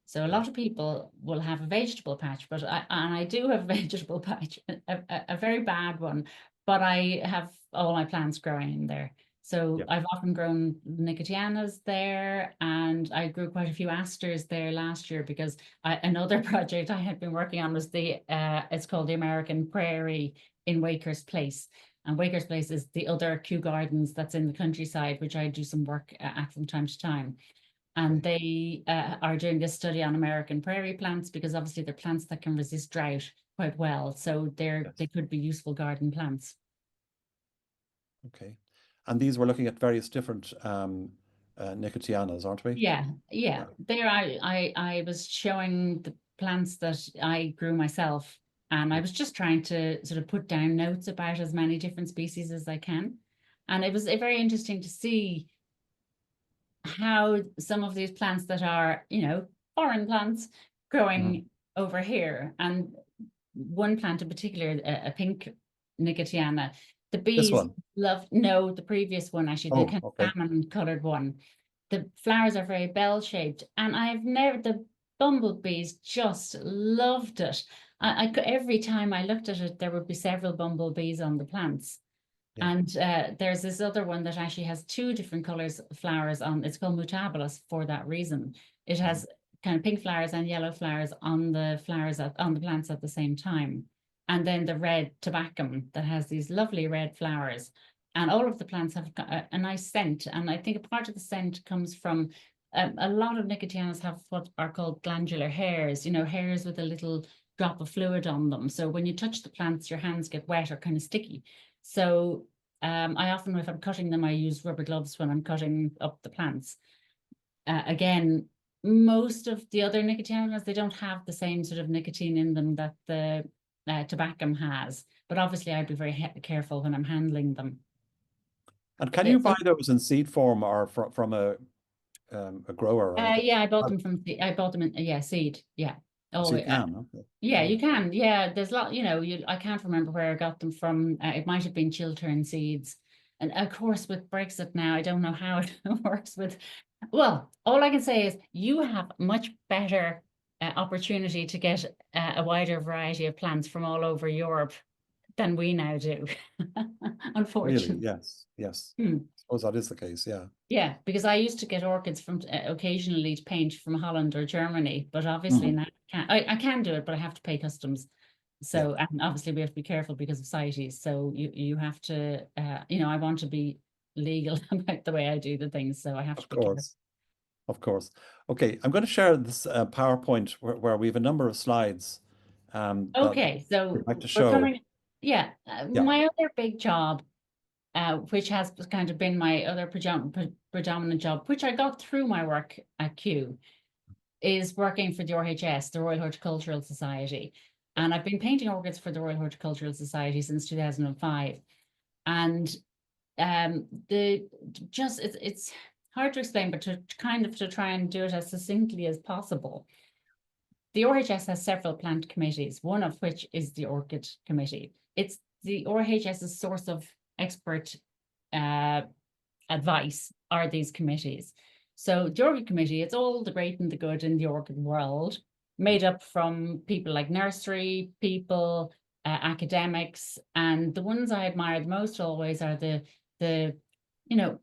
So a Okay. lot of people will have a vegetable patch, and I do have a vegetable patch, a very bad one, but I have all my plants growing in there. So Yeah. I've often grown nicotianas there, and I grew quite a few asters there last year, because another project I had been working on was it's called the American Prairie in Wakers Place. And Wakers Place is the other Kew Gardens that's in the countryside, which I do some work at from time to time. And Okay. they are doing this study on American prairie plants, because obviously they're plants that can resist drought quite well. So they Yes. could be useful garden plants. Okay. And these we're looking at various different nicotianas, aren't we? Yeah, yeah. Yeah. There I was showing the plants that I grew myself, and I Mm. was just trying to sort of put down notes about as many different species as I can. And it was very interesting to see how some of these plants that are, foreign plants Mm. growing over here. And one plant in particular, a pink nicotiana, the This bees one. love, no, the previous one actually, the Oh, kind of okay. salmon colored one. The flowers are very bell shaped, and the bumblebees just loved it. Every time I looked at it, there would be several bumblebees on the plants. Yeah. And there's this other one that actually has two different colors of flowers on. It's called Mutabilis for that reason. It Mhm. has kind of pink flowers and yellow flowers on on the plants at the same time. And then the red tobacco that has these lovely red flowers. And all of the plants have a nice scent. And I think a part of the scent comes from a lot of nicotianas have what are called glandular hairs, hairs with a little drop of fluid on them. So when you touch the plants, your hands get wet or kind of sticky. So I often, if I'm cutting them, I use rubber gloves when I'm cutting up the plants. Again, most of the other nicotianas, they don't have the same sort of nicotine in them that the tobacco has. But obviously, I'd be very careful when I'm handling them. And can Yeah, you buy so those in seed form or from a grower or anything? yeah, I bought them I bought them in, yeah, seed. Yeah. So Oh, you can. Okay. yeah, Yeah. you can. Yeah, there's a lot, I can't remember where I got them from. It might have been Chiltern Seeds. And of course, with Brexit now, I don't know how it works with. Well, all I can say is you have much better opportunity to get a wider variety of plants from all over Europe than we now do, Really? unfortunately. Yes. Yes. Hmm. I suppose that is the case. Yeah. Yeah, because I used to get orchids from occasionally to paint from Holland or Germany, but obviously Mhm. now I can do it, but I have to pay customs. Yeah. So, and obviously we have to be careful because of CITES. So you have to, I want to be legal about the way I do the things. So I have to Of be careful. course. Of course. Okay, I'm going to share this PowerPoint where we have a number of slides that Okay, we'd so like to we're show. coming. Yeah, Yeah. my other big job, which has kind of been my other predominant job, which I got through my work at Kew, is working for the RHS, the Royal Horticultural Society. And I've been painting orchids for the Royal Horticultural Society since 2005. And the just it's hard to explain, but to try and do it as succinctly as possible. The RHS has several plant committees, one of which is the Orchid Committee. It's the RHS's source of expert advice are these committees. So the Orchid Committee, it's all the great and the good in the orchid world, made up from people like nursery people, academics, and the ones I admire the most always are the you know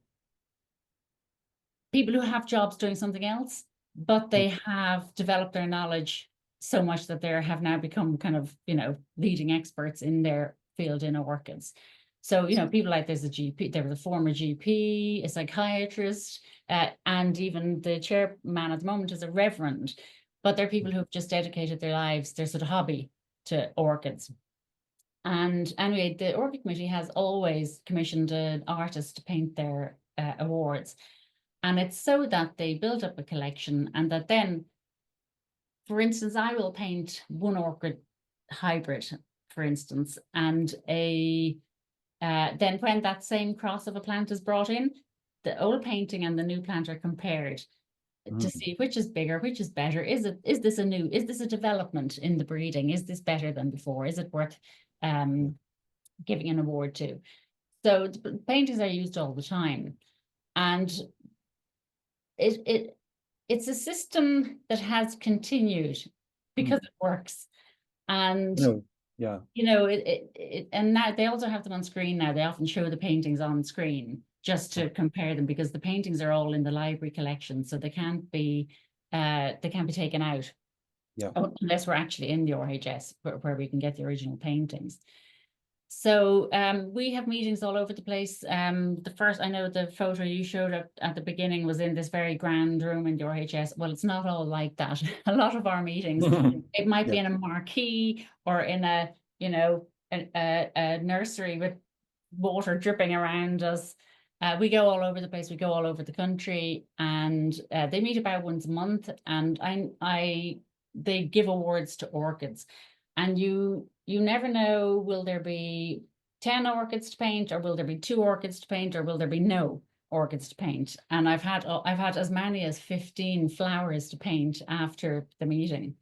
people who have jobs doing something else, but they have developed their knowledge so much that they have now become kind of, leading experts in their field in orchids. So, people like there's a GP, there was a former GP, a psychiatrist, and even the chairman at the moment is a reverend. But they're people who have just dedicated their lives, their sort of hobby to orchids. And anyway, the Orchid Committee has always commissioned an artist to paint their awards. And it's so that they build up a collection and that then, for instance, I will paint one orchid hybrid, for instance, and then when that same cross of a plant is brought in, the old painting and the new plant are compared to Mhm. see which is bigger, which is better. Is this a development in the breeding? Is this better than before? Is it worth giving an award to? So paintings are used all the time. And it's a system that has continued because Mhm. it works. And No. Yeah. and now they also have them on screen now. They often show the paintings on screen just to compare them because the paintings are all in the library collection, so they can't be taken out Yeah. unless we're actually in the RHS where we can get the original paintings. So we have meetings all over the place. The first, I know the photo you showed at the beginning was in this very grand room in the RHS. Well, it's not all like that. A lot of our meetings, it might be Yeah. in a marquee or in a nursery with water dripping around us. We go all over the place. We go all over the country, and they meet about once a month. And they give awards to orchids, and you never know, will there be 10 orchids to paint, or will there be 2 orchids to paint, or will there be no orchids to paint? And I've had as many as 15 flowers to paint after the meeting,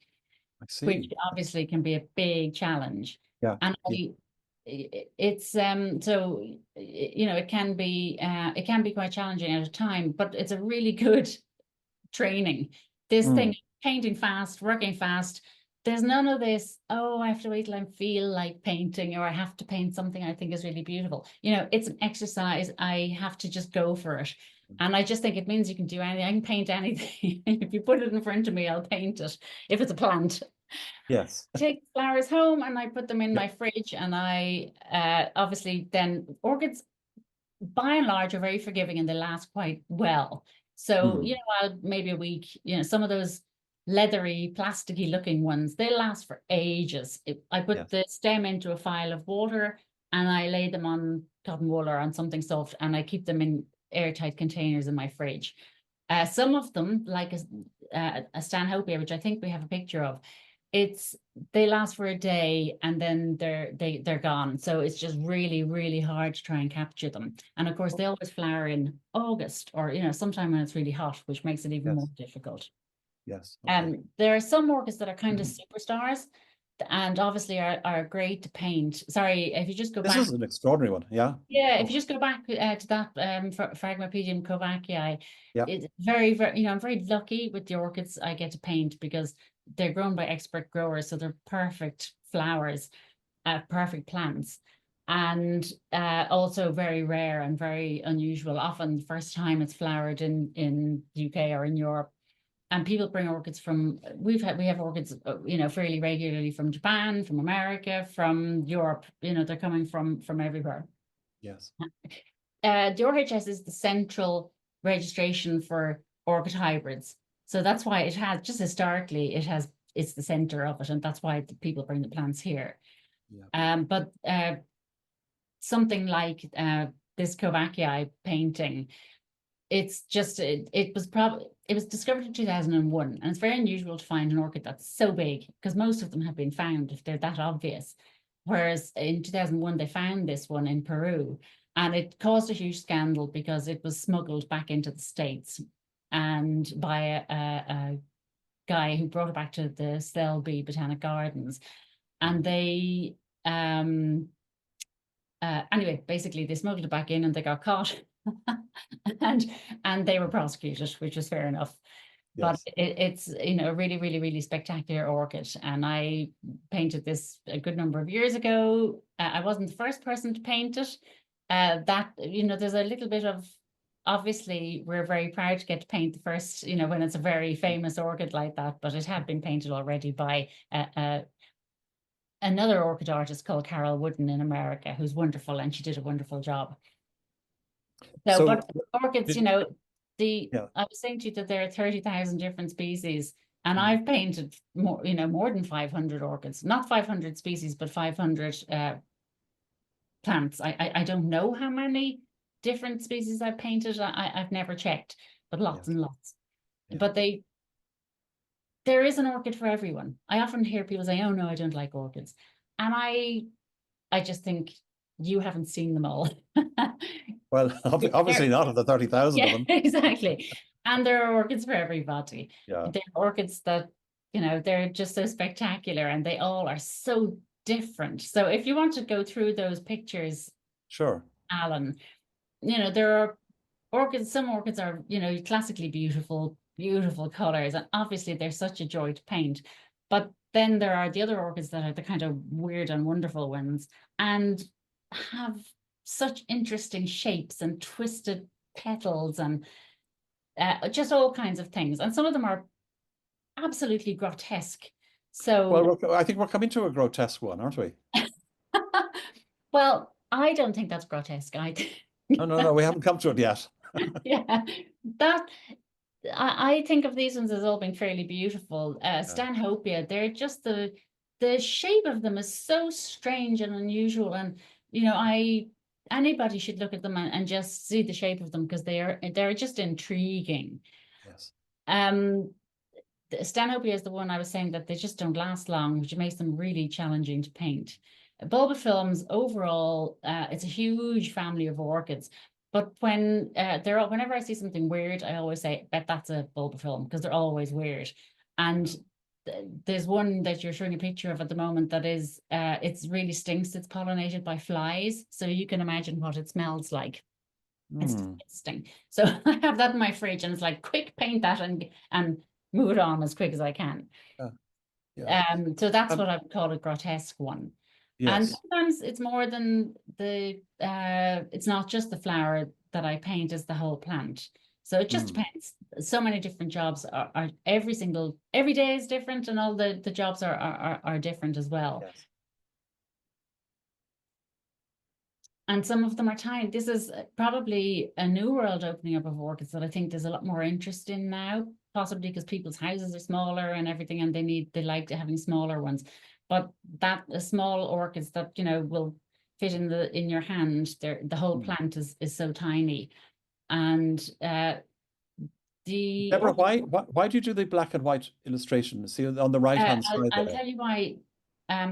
I which see. obviously can be a big challenge. Yeah. And Yeah. it's so it can be quite challenging at a time, but it's a really good training. This Mm. thing, painting fast, working fast. There's none of this, oh, I have to wait till I feel like painting, or I have to paint something I think is really beautiful. It's an exercise. I have to just go for it. And I just think it means you can do anything. I can paint anything. If you put it in front of me, I'll paint it. If it's a plant. Yes. Take flowers home and I put them in Yeah. my fridge. And I obviously then orchids by and large are very forgiving and they last quite well. So, Mm. maybe a week, some of those leathery, plasticky looking ones, they last for ages. I put Yes. the stem into a phial of water and I lay them on cotton wool or on something soft and I keep them in airtight containers in my fridge. Some of them, like a Stanhopea, which I think we have a picture of, they last for a day and then they're gone. So it's just really, really hard to try and capture them. And of course, they always flower in August or sometime when it's really hot, which makes it even more Yes. difficult. Yes. Okay. There are some orchids that are kind of superstars. and obviously are great to paint. Sorry, if you just go This back, is an extraordinary one. Yeah. yeah, if Oh, you just go back to that Phragmipedium Kovackii, yeah. it's very, very, I'm very lucky with the orchids I get to paint because they're grown by expert growers, so they're perfect flowers, perfect plants, and also very rare and very unusual. Often the first time it's flowered in the UK or in Europe. And people bring orchids from, we have orchids, fairly regularly from Japan, from America, from Europe. They're coming from everywhere. Yes. The RHS is the central registration for orchid hybrids. So that's why it has, just historically, it's the center of it. And that's why the people bring the plants here. Yeah. But something like this Kovackii painting, it's just, it was discovered in 2001. And it's very unusual to find an orchid that's so big because most of them have been found if they're that obvious. Whereas in 2001, they found this one in Peru. And it caused a huge scandal because it was smuggled back into the States and by a guy who brought it back to the Selby Botanic Gardens. And they, anyway, basically they smuggled it back in and they got caught. and they were prosecuted, which was fair enough. But Yes. it's a really, really, really spectacular orchid. And I painted this a good number of years ago. I wasn't the first person to paint it. There's a little bit of, obviously, we're very proud to get to paint the first, when it's a very famous orchid like that, but it had been painted already by another orchid artist called Carol Wooden in America, who's wonderful, and she did a wonderful job. So, So, but orchids, did, yeah. I was saying to you that there are 30,000 different species, and Mm. I've painted more than 500 orchids, not 500 species, but 500 plants. I don't know how many different species I've painted. I've never checked, but lots Yes. and lots. Yeah. But there is an orchid for everyone. I often hear people say, "Oh no, I don't like orchids," and I just think you haven't seen them all. Well, obviously not of the 30,000 of Yeah, them. exactly. And there are orchids for everybody. Yeah. There are orchids that, they're just so spectacular and they all are so different. So if you want to go through those pictures, Sure. Alan, there are orchids, some orchids are, classically beautiful, beautiful colors. And obviously they're such a joy to paint. But then there are the other orchids that are the kind of weird and wonderful ones and have such interesting shapes and twisted petals and just all kinds of things. And some of them are absolutely grotesque. So, Well, I think we're coming to a grotesque one, aren't we? well, I don't think that's grotesque. I No, no, no, we haven't come to it yet. yeah, that I think of these ones as all being fairly beautiful. Yeah. Stanhopea, they're just the shape of them is so strange and unusual. And anybody should look at them and just see the shape of them because they're just intriguing. Yes. The Stanhopea is the one I was saying that they just don't last long, which makes them really challenging to paint. Bulbifilms overall, it's a huge family of orchids. But whenever I see something weird, I always say, bet that's a bulbifilm because they're always weird. And there's one that you're showing a picture of at the moment that is, it's really stinks. It's pollinated by flies. So you can imagine what it smells like. It's disgusting. So I have that in my fridge and it's like, quick, paint that and move it on as quick as I can. Yeah. Yeah. So that's Um, what I would call a grotesque one. And yes. sometimes it's more than it's not just the flower that I paint, it's the whole plant. So it just Mm. depends. So many different jobs are every day is different and all the jobs are different as well. Yes. And some of them are tiny. This is probably a new world opening up of orchids that I think there's a lot more interest in now, possibly because people's houses are smaller and everything, and they like having smaller ones. But that small orchids that will fit in your hand, the whole plant is so tiny. And the Deborah, why do you do the black and white illustration? See on the right hand side I'll there. tell you why.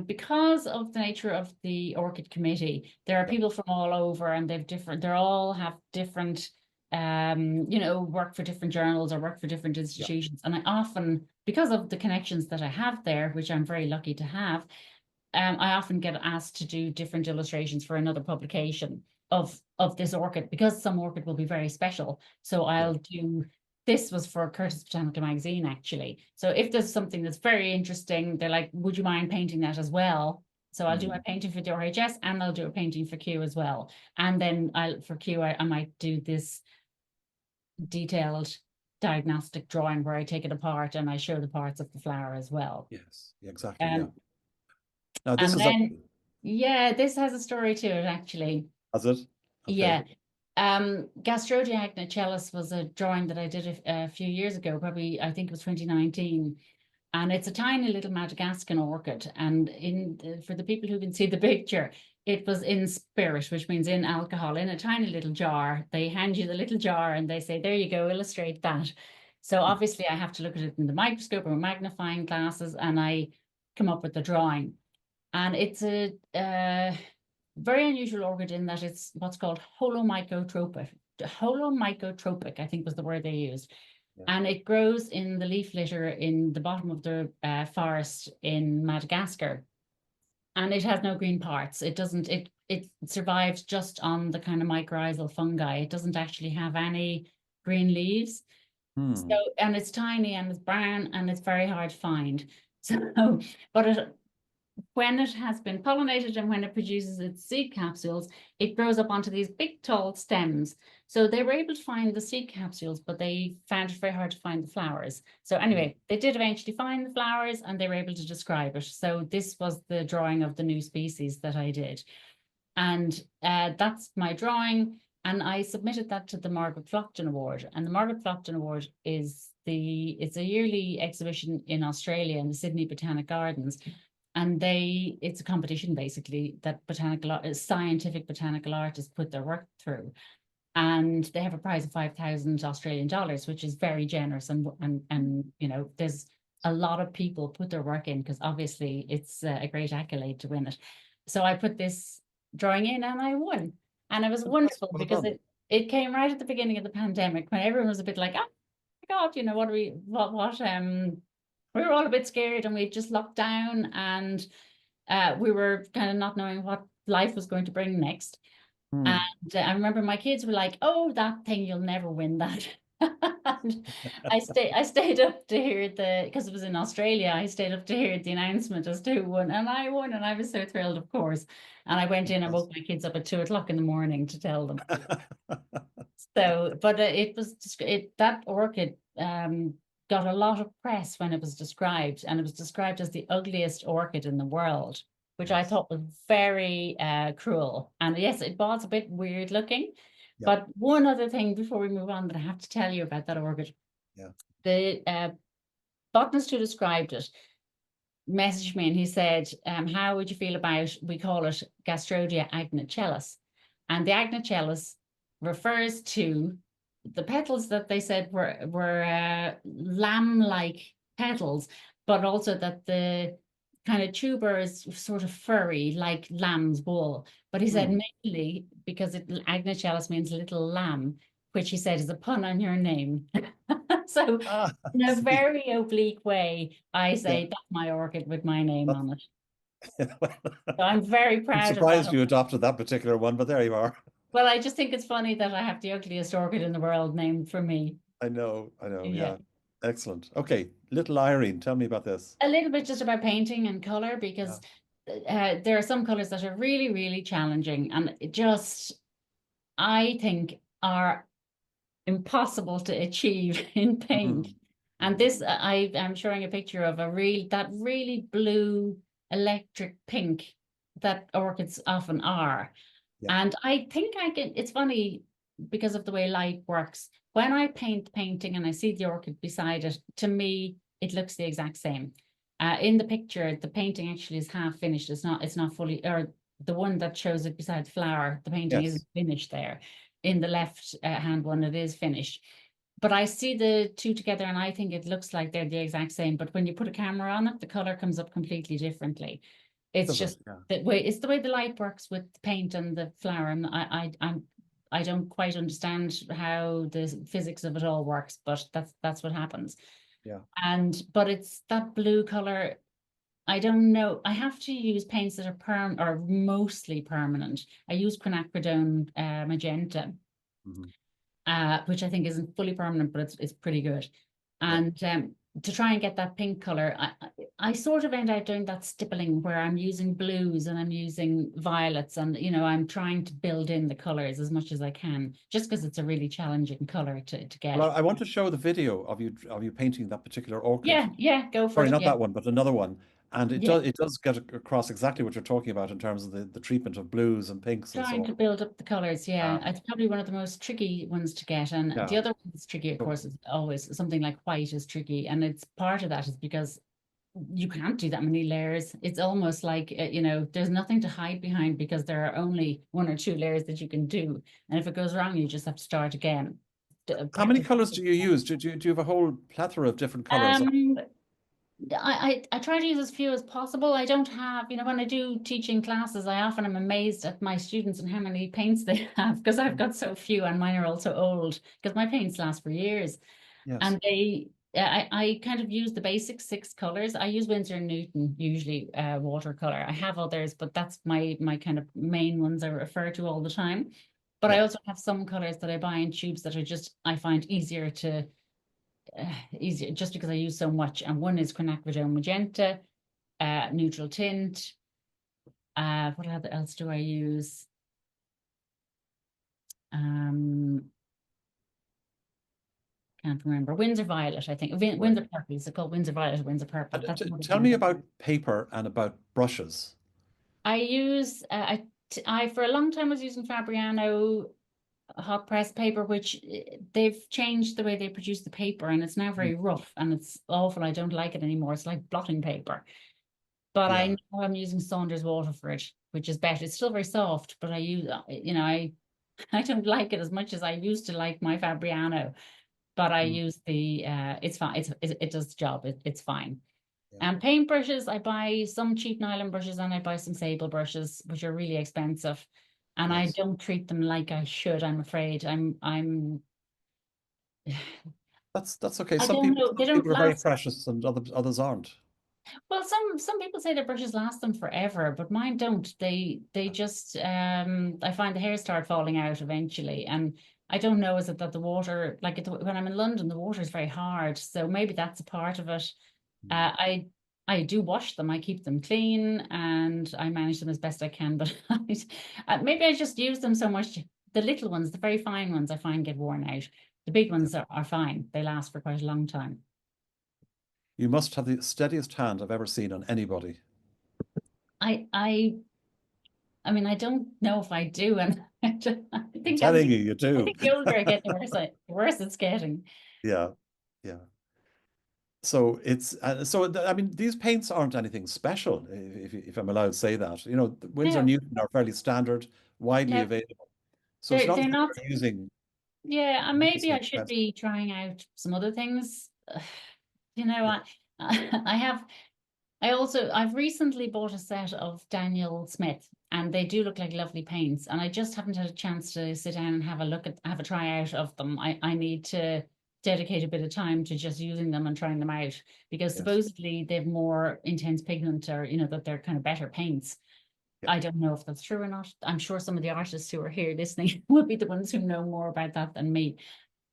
Because of the nature of the Orchid Committee, there are Yeah. people from all over, and they all have different you know, work for different journals or work for different Yeah. institutions. And I often, because of the connections that I have there, which I'm very lucky to have, I often get asked to do different illustrations for another publication of this orchid, because some orchid will be very special. So Yeah. I'll do, this was for Curtis Botanical magazine, actually. So if there's something that's very interesting, they're like, would you mind painting that as well? So I'll do my painting for the RHS, and I'll do a painting for Kew as well. And then for Kew, I might do this detailed diagnostic drawing where I take it apart and I show the parts of the flower as well. Yes. Yeah, exactly. Yeah. Um, Now this and is like, then, yeah, this has a story to it, actually. has it? Okay. Yeah. Gastrodia agnacellis was a drawing that I did a few years ago, probably, I think it was 2019. And it's a tiny little Madagascan orchid. And for the people who can see the picture, it was in spirit, which means in alcohol, in a tiny little jar. They hand you the little jar and they say, there you go, illustrate that. So obviously I have to look at it in the microscope or magnifying glasses, and I come up with the drawing. And it's a very unusual orchid in that it's what's called holomycotropic. Holomycotropic, I think was the word they used. Yeah. And it grows in the leaf litter in the bottom of the forest in Madagascar. And it has no green parts. It doesn't, it survives just on the kind of mycorrhizal fungi. It doesn't actually have any green leaves. So, and it's tiny and it's brown and it's very hard to find. So, but when it has been pollinated and when it produces its seed capsules, it grows up onto these big, tall stems. So they were able to find the seed capsules, but they found it very hard to find the flowers. So anyway, they did eventually find the flowers and they were able to describe it. So this was the drawing of the new species that I did. And that's my drawing. And I submitted that to the Margaret Flockton Award. And the Margaret Flockton Award it's a yearly exhibition in Australia in the Sydney Botanic Gardens. And it's a competition basically that scientific botanical artists put their work through. And they have a prize of 5,000 Australian dollars, which is very generous. And you know, there's a lot of people put their work in, because obviously it's a great accolade to win it. So I put this drawing in and I won. And it was wonderful Well because done. it came right at the beginning of the pandemic, when everyone was a bit like, oh my God, you know, we were all a bit scared, and we just locked down, and we were kind of not knowing what life was going to bring next. And I remember my kids were like, "Oh, that thing, you'll never win that." And I stayed up to hear because it was in Australia. I stayed up to hear the announcement as to who won, and I won, and I was so thrilled, of course. And I went in and woke my kids up at 2 o'clock in the morning to tell them. So, but it was that orchid got a lot of press when it was described, and it was described as the ugliest orchid in the world, which I Yes. thought was very cruel. And yes, it was a bit weird looking. Yeah. But one other thing before we move on that I have to tell you about that orchid. Yeah. The botanist who described it messaged me and he said, how would you feel about, we call it Gastrodia agnacellis. And the agnacellis refers to the petals that they said were lamb-like petals, but also that the kind of tuber is sort of furry, like lamb's wool. But he said mainly because agnacellis means little lamb, which he said is a pun on your name. So I in a see. very oblique way, I Yeah. say that's my orchid with my name That's, on it. So I'm very I'm proud of surprised that. you adopted that particular one, but there you are. Well, I just think it's funny that I have the ugliest orchid in the world named for me. I know, Yeah. yeah. Excellent. Okay, little Irene, tell me about this. A little bit just about painting and color, Yeah. because there are some colors that are really, really challenging, and it just, I think, are impossible to achieve in paint. Mm, And mm, this, I am showing a picture of that really blue electric pink that orchids often are. yeah. And I think it's funny because of the way light works. When I paint the painting and I see the orchid beside it, to me, it looks the exact same. In the picture, the painting actually is half finished. It's not fully, or the one that shows it beside the flower, the painting Yes. isn't finished there. In the left hand one, it is finished. But I see the two together and I think it looks like they're the exact same. But when you put a camera on it, the color comes up completely differently. It's Does it? just Yeah. it's the way the light works with the paint and the flower. And I don't quite understand how the physics of it all works, but that's what happens. Yeah. But it's that blue color. I don't know. I have to use paints that are or mostly permanent. I use quinacridone magenta, Mhm. which I think isn't fully permanent, but it's pretty good. Yeah. And to try and get that pink color, I sort of end up doing that stippling where I'm using blues and I'm using violets, and I'm trying to build in the colors as much as I can, just because it's a really challenging color to get. Well, I want to show the video of you painting that particular orchid. Yeah, yeah, go for Sorry, it. not Yeah, that one, but another one. And yeah. it does get across exactly what you're talking about in terms of the treatment of blues and pinks and so Trying on. to build up the colors, yeah. Um, It's probably one of the most tricky ones to get. And the yeah. other one that's tricky, of So course, is always something like white is tricky. And it's part of that is because you can't do that many layers. It's almost like, there's nothing to hide behind because there are only one or two layers that you can do. And if it goes wrong, you just have to start again. how many Practice. colors do you use? Do you have a whole plethora of different colors? Um, I try to use as few as possible. I don't have, when I do teaching classes, I often am amazed at my students and how many paints they have because I've got so few and mine are also old because my paints last for years. Yes. And I kind of use the basic six colors. I use Winsor and Newton usually watercolor. I have others, but that's my kind of main ones I refer to all the time. But I Yeah. also have some colors that I buy in tubes that are just I find easier just because I use so much. And one is quinacridone magenta, neutral tint. What else do I use? Um, can't remember. Windsor violet, I think. Right. Windsor purple. Is it called Windsor violet or Windsor purple? And That's one of tell them. me about paper and about brushes. I use I for a long time was using Fabriano hot press paper, which they've changed the way they produce the paper, and it's now Mm. very rough and it's awful. I don't like it anymore. It's like blotting paper. But I Yeah. know I'm using Saunders water for it, which is better. It's still very soft, but I use, I don't like it as much as I used to like my Fabriano. But I Mm. use the, it's fine. It does the job. It's fine. Yeah. And paint brushes, I buy some cheap nylon brushes and I buy some sable brushes, which are really expensive. And I Yes. don't treat them like I should, I'm afraid. That's okay. I don't know. They Some don't people are very last. precious and others aren't. Well, some people say their brushes last them forever, but mine don't. They just I find the hair start falling out eventually, and I don't know, is it that the water, like when I'm in London, the water is very hard, so maybe that's a part of it. Mm. I do wash them, I keep them clean, and I manage them as best I can. But maybe I just use them so much. The little ones, the very fine ones, I find get worn out. The big Yeah. ones are fine; they last for quite a long time. You must have the steadiest hand I've ever seen on anybody. I I I mean, I don't know if I do, and I I'm think telling you, you I do. think the older I get, the worse it's getting. Yeah. Yeah. So I mean, these paints aren't anything special, if I'm allowed to say that. You know, the Winsor No, Newton are fairly standard, widely yeah, available. So it's not they're as if not. you're using Yeah, and maybe enormously I should expensive. be trying out some other things. You know, Yeah. I I have I've recently bought a set of Daniel Smith, and they do look like lovely paints. And I just haven't had a chance to sit down and have a try out of them. I need to dedicate a bit of time to just using them and trying them out because Yes. supposedly they've more intense pigment, or that they're kind of better paints. Yeah. I don't know if that's true or not. I'm sure some of the artists who are here listening will be the ones who know more about that than me.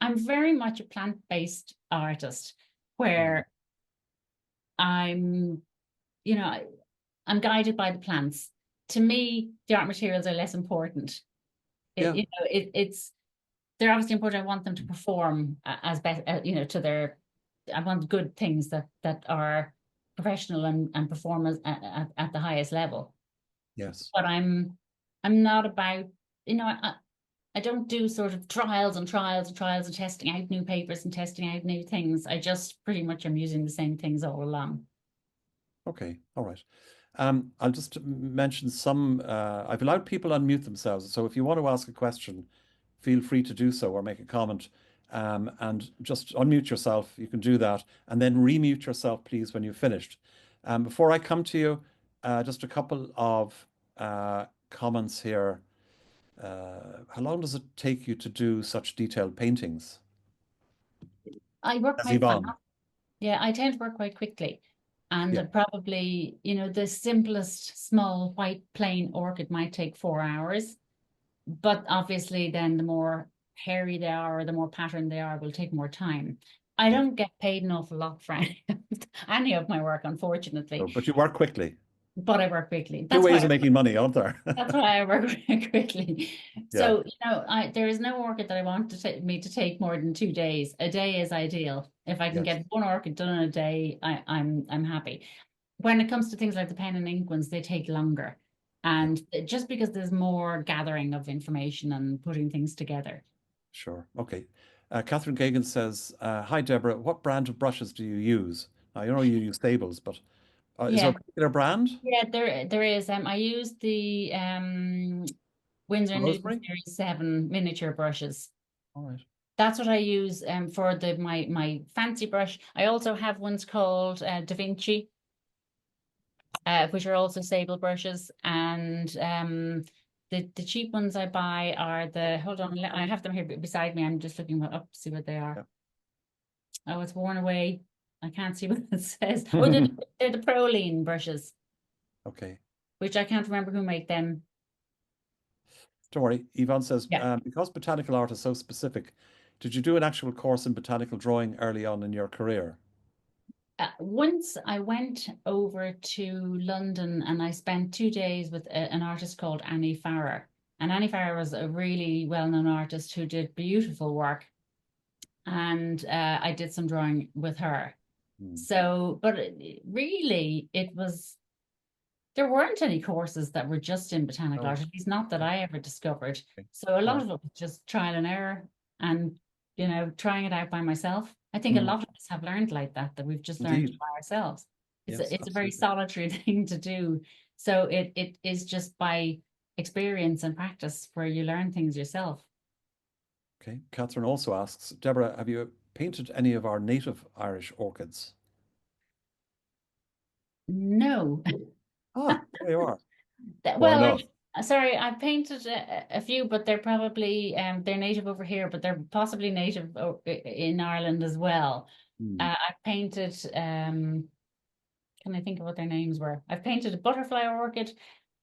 I'm very much a plant-based artist Mhm. where I'm you know, I'm guided by the plants. To me, the art materials are less important. Yeah. It's they're obviously important. I want them to perform as best, to their. I want good things that are professional and perform at the highest level. Yes. But I'm not about, I don't do sort of trials and trials and trials and testing out new papers and testing out new things. I just pretty much am using the same things all along. Okay. All right. I'll just mention some. I've allowed people unmute themselves, so if you want to ask a question, feel free to do so or make a comment. And just unmute yourself. You can do that, and then remute yourself, please, when you've finished. Before I come to you, just a couple of comments here. how long does it take you to do such detailed paintings I work as quite fast. Yvonne? Yeah, I tend to work quite quickly. Yeah. And probably, the simplest small white plain orchid might take 4 hours. But obviously, then the more hairy they are or the more patterned they are will take more time. I Yeah. don't get paid an awful lot for any of my work, So, unfortunately, but you work quickly. but I work quickly. Two ways of making money, aren't there? That's why I work quickly. Yeah. So, there is no orchid that I want me to take more than 2 days. A day is ideal. If I can Yes. get one orchid done in a day, I'm happy. When it comes to things like the pen and ink ones, they take longer. Yeah. And just because there's more gathering of information and putting things together. Sure. Okay. Catherine Gagan says, "Hi Deborah, what brand of brushes do you use? Now, you know you use Stables, but is there a Yeah, particular brand? yeah, there is. I use the Winsor and Newton Rosemary? Series 7 miniature brushes. All right. That's what I use for my fancy brush. I also have ones called Da Vinci, which are also sable brushes, and the cheap ones I buy are hold on, I have them here beside me. I'm just looking up to see what they are. Yeah. Oh, it's worn away. I can't see what it says. Oh, they're the Proline brushes, Okay. which I can't remember who made them. Don't worry. Yvonne says, Yeah. because botanical art is so specific, did you do an actual course in botanical drawing early on in your career? Once I went over to London and I spent 2 days with an artist called Annie Farrer. And Annie Farrer was a really well-known artist who did beautiful work. And I did some drawing with her. Hmm. So, but really, there weren't any courses that were just in botanical No. art, at least not that Okay. I ever discovered. Okay. So a All lot right. of it was just trial and error and, trying it out by myself. I think a Hmm. lot of us have learned like that we've just learned it Indeed. by ourselves. Yes, It's a very absolutely. solitary thing to do. So it is just by experience and practice where you learn things yourself. Okay. Catherine also asks, Deborah, have you painted any of our native Irish orchids? No. Ah, there you are. Why Well, not? I've painted a few, but they're probably they're native over here, but they're possibly native in Ireland as well. Hmm. I've painted can I think of what their names were? I've painted a butterfly orchid,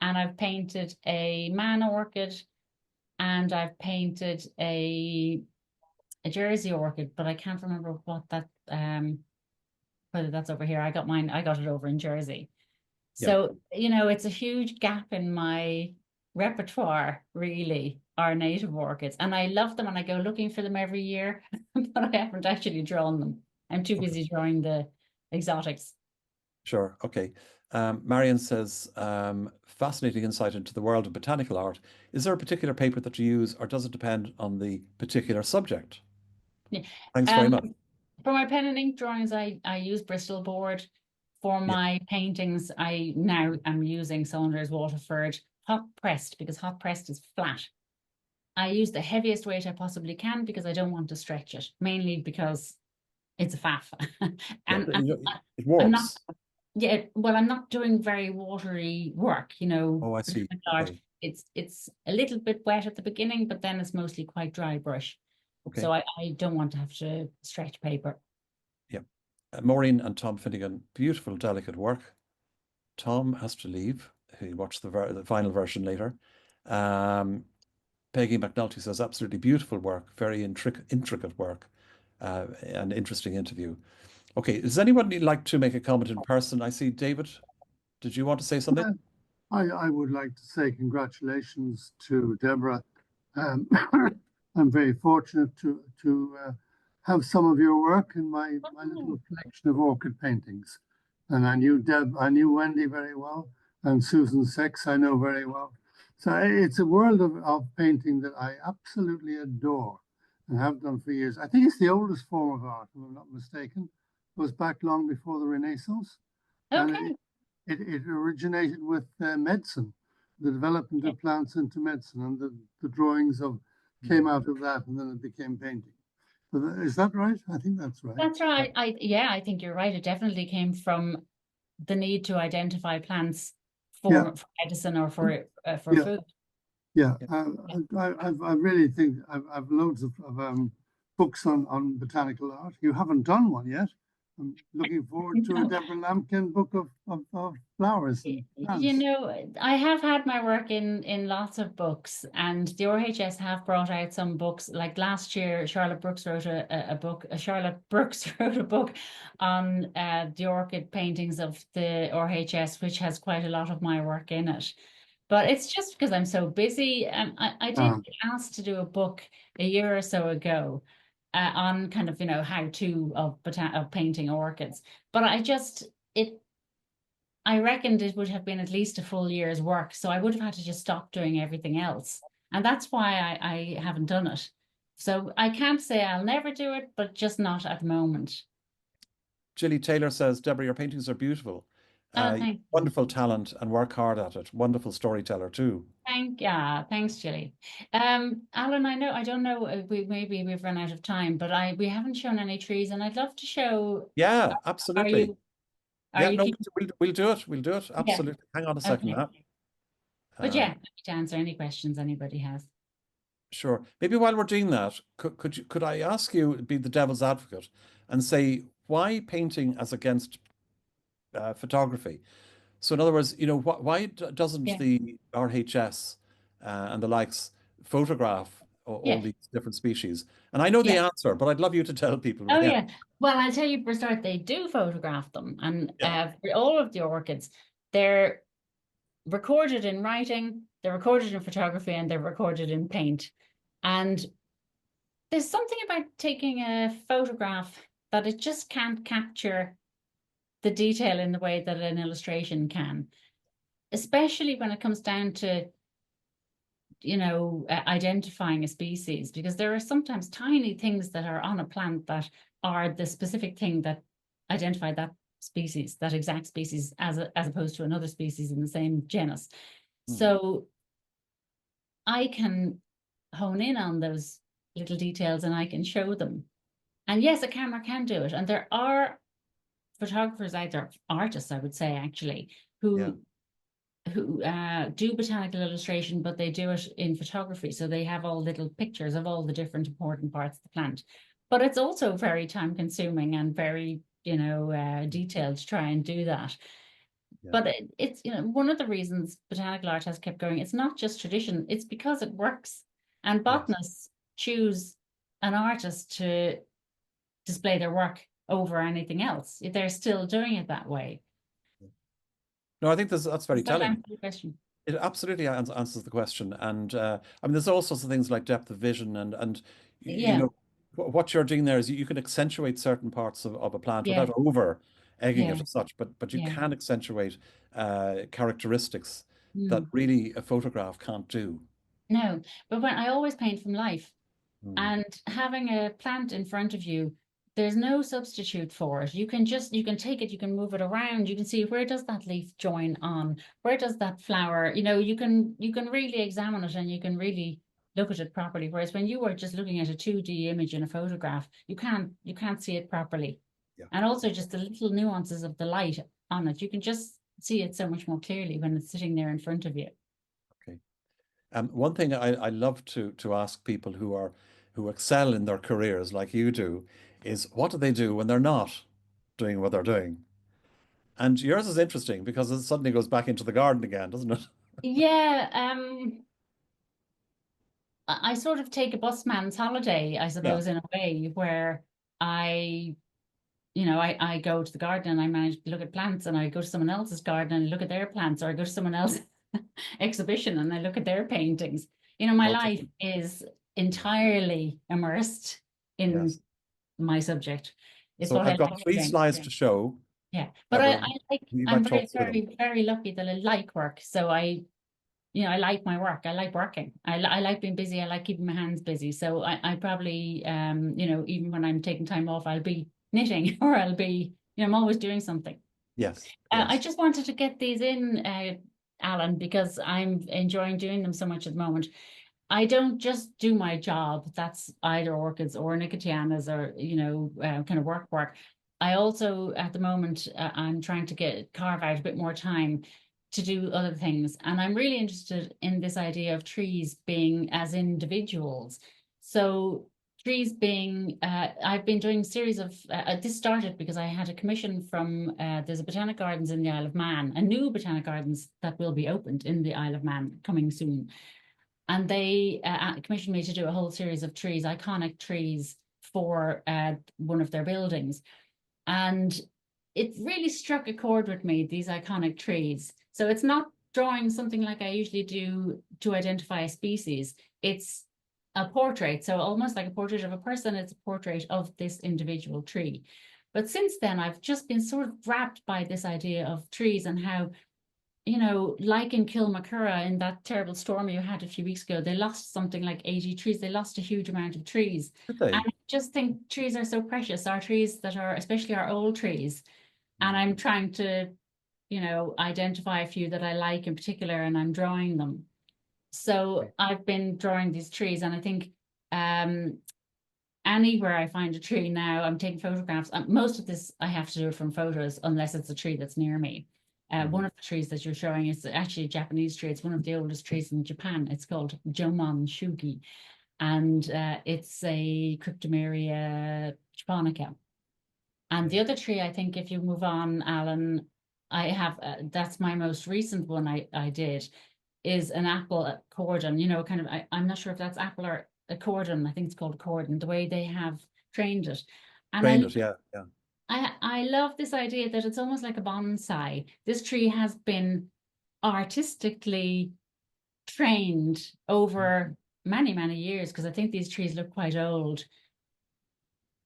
and I've painted a man orchid, and I've painted a Jersey orchid, but I can't remember what that whether that's over here. I got it over in Jersey. Yeah. So, it's a huge gap in my repertoire, really, our native orchids. And I love them and I go looking for them every year, but I haven't actually drawn them. I'm too Okay. busy drawing the exotics. Sure. Okay. Marion says, fascinating insight into the world of botanical art. Is there a particular paper that you use, or does it depend on the particular subject? Yeah. Thanks very Um, much. for my pen and ink drawings, I use Bristol board. For Yeah. my paintings, I now am using Saunders Waterford hot pressed because hot pressed is flat. I use the heaviest weight I possibly can because I don't want to stretch it, mainly because it's a faff. Yeah. and It I'm not, warps. yeah, well, I'm not doing very watery work, Oh, I see. botanical art. Okay. It's a little bit wet at the beginning, but then it's mostly quite dry brush. Okay. So I don't want to have to stretch paper. Yeah. Maureen and Tom Finnegan, beautiful, delicate work. Tom has to leave. He'll watch the final version later. Um, Peggy McNulty says, absolutely beautiful work, very intricate work, and interesting interview. Okay, does anybody like to make a comment in person? I see David. Did you want to say something? I would like to say congratulations to Deborah. Um, I'm very fortunate to have some of your work in my little collection of orchid paintings. And I knew Wendy very well, and Susan Sex I know very well. So it's a world of painting that I absolutely adore and have done for years. I think it's the oldest form of art, if I'm not mistaken. It was back long before the Renaissance. And Okay. it originated with medicine, the development of plants into medicine, and the drawings of came out of that, and then it became painting. So is that right? I think that's right. That's right. I think you're right. It definitely came from the need to identify plants Yeah, for medicine or for yeah, food. Yeah, Yeah. I really think I've loads of books on botanical art. You haven't done one yet. I'm looking forward to a No. Deborah Lambkin book of flowers and You plants. know, I have had my work in lots of books, and the RHS have brought out some books. Like last year, Charlotte Brooks wrote a book. Charlotte Brooks wrote a book on the orchid paintings of the RHS, which has quite a lot of my work in it. But it's just because I'm so busy. I did Uh, get asked to do a book a year or so ago on kind of, how to of painting orchids. But I reckoned it would have been at least a full year's work. So I would have had to just stop doing everything else. And that's why I haven't done it. So I can't say I'll never do it, but just not at the moment. Gilly Taylor says, Deborah, your paintings are beautiful. Oh, You have thank you. wonderful talent and work hard at it. Wonderful storyteller too. Thanks, Julie. Alan, I don't know, maybe we've run out of time, but we haven't shown any trees, and I'd love to show. Yeah, Are absolutely. you are Yeah, you no, keeping? we'll do it. We'll do it. Yeah. Absolutely. Hang on a second, Okay. Matt. But Uh, yeah, happy to answer any questions anybody has. sure. Maybe while we're doing that, could I ask you, be the devil's advocate, and say why painting as against photography? So in other words, why doesn't Yeah. the RHS and the likes photograph all Yeah. these different species? And I know the Yeah. answer, but I'd love you to tell people Oh why. yeah. Well, I'll tell you for a start, they do photograph them, and Yeah. for all of the orchids, they're recorded in writing, they're recorded in photography, and they're recorded in paint. And there's something about taking a photograph that it just can't capture the detail in the way that an illustration can, especially when it comes down to identifying a species, because there are sometimes tiny things that are on a plant that are the specific thing that identify that species, that exact species, as opposed to another species in the same genus. Hmm. So I can hone in on those little details and I can show them. And yes, a camera can do it. And there are photographers out there, artists, I would say, actually, Yeah. who do botanical illustration, but they do it in photography. So they have all little pictures of all the different important parts of the plant. But it's also very time consuming and very, detailed to try and do that. Yeah. But it's, one of the reasons botanical art has kept going. It's not just tradition, it's because it works. And Yes. botanists choose an artist to display their work over anything else. They're still doing it that way. No, I think that's very Does that telling. answer the question? It absolutely answers the question. And I mean, there's all sorts of things like depth of vision and Yeah, what you're doing there is you can accentuate certain parts of a plant yeah, without over egging it yeah, as such, but you yeah. can accentuate characteristics that Mm. really a photograph can't do. No, but when I always paint from life, Mm. and having a plant in front of you, there's no substitute for it. You can take it, you can move it around, you can see where does that leaf join on, where does that flower, you can really examine it and you can really look at it properly. Whereas when you were just looking at a 2D image in a photograph, you can't see it properly. Yeah. And also just the little nuances of the light on it, you can just see it so much more clearly when it's sitting there in front of you. Okay. One thing I love to ask people who excel in their careers like you do is what do they do when they're not doing what they're doing? And yours is interesting because it suddenly goes back into the garden again, doesn't it? Yeah, I sort of take a busman's holiday, I Yeah. suppose, in a way where I, I go to the garden and I manage to look at plants, and I go to someone else's garden and look at their plants, or I go to someone else's exhibition and I look at their paintings. My life Okay. is entirely immersed in Yes. my subject. It's So what I I've got love three doing. slides to show, Yeah. But Deborah. I'm I've very, talked through them. very, very lucky that I like work. So I like my work. I like working. I like being busy. I like keeping my hands busy. So I probably, even when I'm taking time off, I'll be knitting or I'll be, I'm always doing something. Yes. I Yes. just wanted to get these in, Alan, because I'm enjoying doing them so much at the moment. I don't just do my job. That's either orchids or nicotianas or, kind of work. I also, at the moment, I'm trying to carve out a bit more time to do other things. And I'm really interested in this idea of trees being as individuals. So trees being, I've been doing a series of, this started because I had a commission from, there's a Botanic Gardens in the Isle of Man, a new Botanic Gardens that will be opened in the Isle of Man coming soon. And they commissioned me to do a whole series of trees, iconic trees for one of their buildings. And it really struck a chord with me, these iconic trees. So it's not drawing something like I usually do to identify a species. It's a portrait. So almost like a portrait of a person, it's a portrait of this individual tree. But since then, I've just been sort of wrapped by this idea of trees and how, you know, like in Kilmacurra, in that terrible storm you had a few weeks ago, they lost something like 80 trees. They lost a huge amount of trees. Did they? And I just think trees are so precious, our trees that are, especially our old trees. And I'm trying to, you know, identify a few that I like in particular, and I'm drawing them. So I've been drawing these trees, and I think anywhere I find a tree now, I'm taking photographs. Most of this I have to do it from photos, unless it's a tree that's near me. One of the trees that you're showing is actually a Japanese tree. It's one of the oldest trees in Japan. It's called Jomon Shugi, and it's a Cryptomeria japonica. And the other tree, I think, if you move on, Alan, I have, that's my most recent one I did, is an apple cordon, you know, kind of, I'm not sure if that's apple or a cordon. I think it's called a cordon, the way they have trained it. And Trained it, yeah, yeah. I love this idea that it's almost like a bonsai. This tree has been artistically trained over many, many years, because I think these trees look quite old,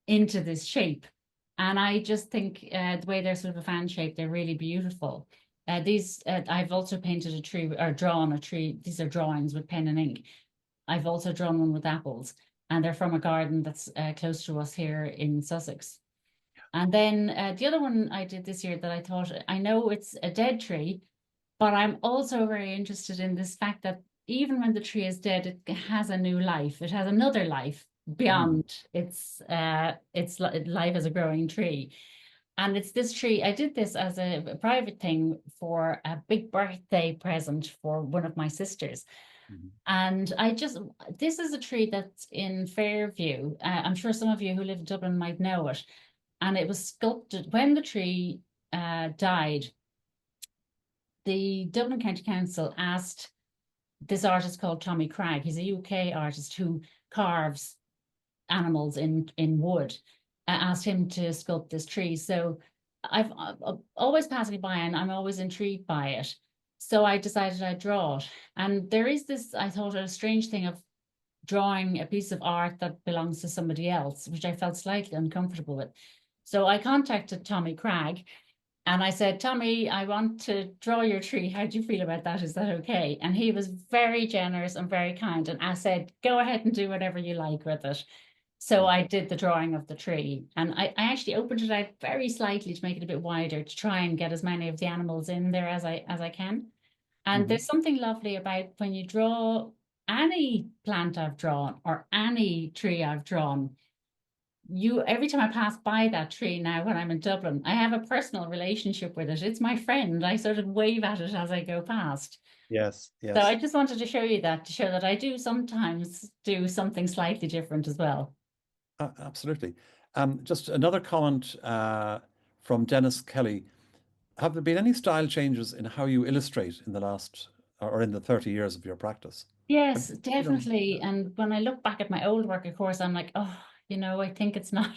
into this shape. And I just think the way they're sort of a fan shape, they're really beautiful. I've also painted a tree or drawn a tree. These are drawings with pen and ink. I've also drawn one with apples, and they're from a garden that's close to us here in Sussex. And then the other one I did this year that I thought, I know it's a dead tree, but I'm also very interested in this fact that even when the tree is dead, it has a new life. It has another life beyond its life as a growing tree. And it's this tree. I did this as a private thing for a big birthday present for one of my sisters. And this is a tree that's in Fairview. I'm sure some of you who live in Dublin might know it. And it was sculpted when the tree died. The Dublin County Council asked this artist called Tommy Cragg. He's a UK artist who carves animals in wood. Asked him to sculpt this tree. So I've always passing by, and I'm always intrigued by it. So I decided I'd draw it. And there is this, I thought, a strange thing of drawing a piece of art that belongs to somebody else, which I felt slightly uncomfortable with. So I contacted Tommy Cragg, and I said, Tommy, I want to draw your tree. How do you feel about that? Is that okay? And he was very generous and very kind. And I said, go ahead and do whatever you like with it. So I did the drawing of the tree, and I actually opened it out very slightly to make it a bit wider to try and get as many of the animals in there as I can. And there's something lovely about when you draw any plant I've drawn or any tree I've drawn, every time I pass by that tree now when I'm in Dublin, I have a personal relationship with it. It's my friend. I sort of wave at it as I go past. Yes, So I yes. just wanted to show you that, to show that I do sometimes do something slightly different as well. Absolutely. Just another comment from Dennis Kelly. Have there been any style changes in how you illustrate in the last or in the 30 years of your practice? Yes, You know, definitely. And when I look back at my old work, of course, I'm like, oh, you know, I think it's not,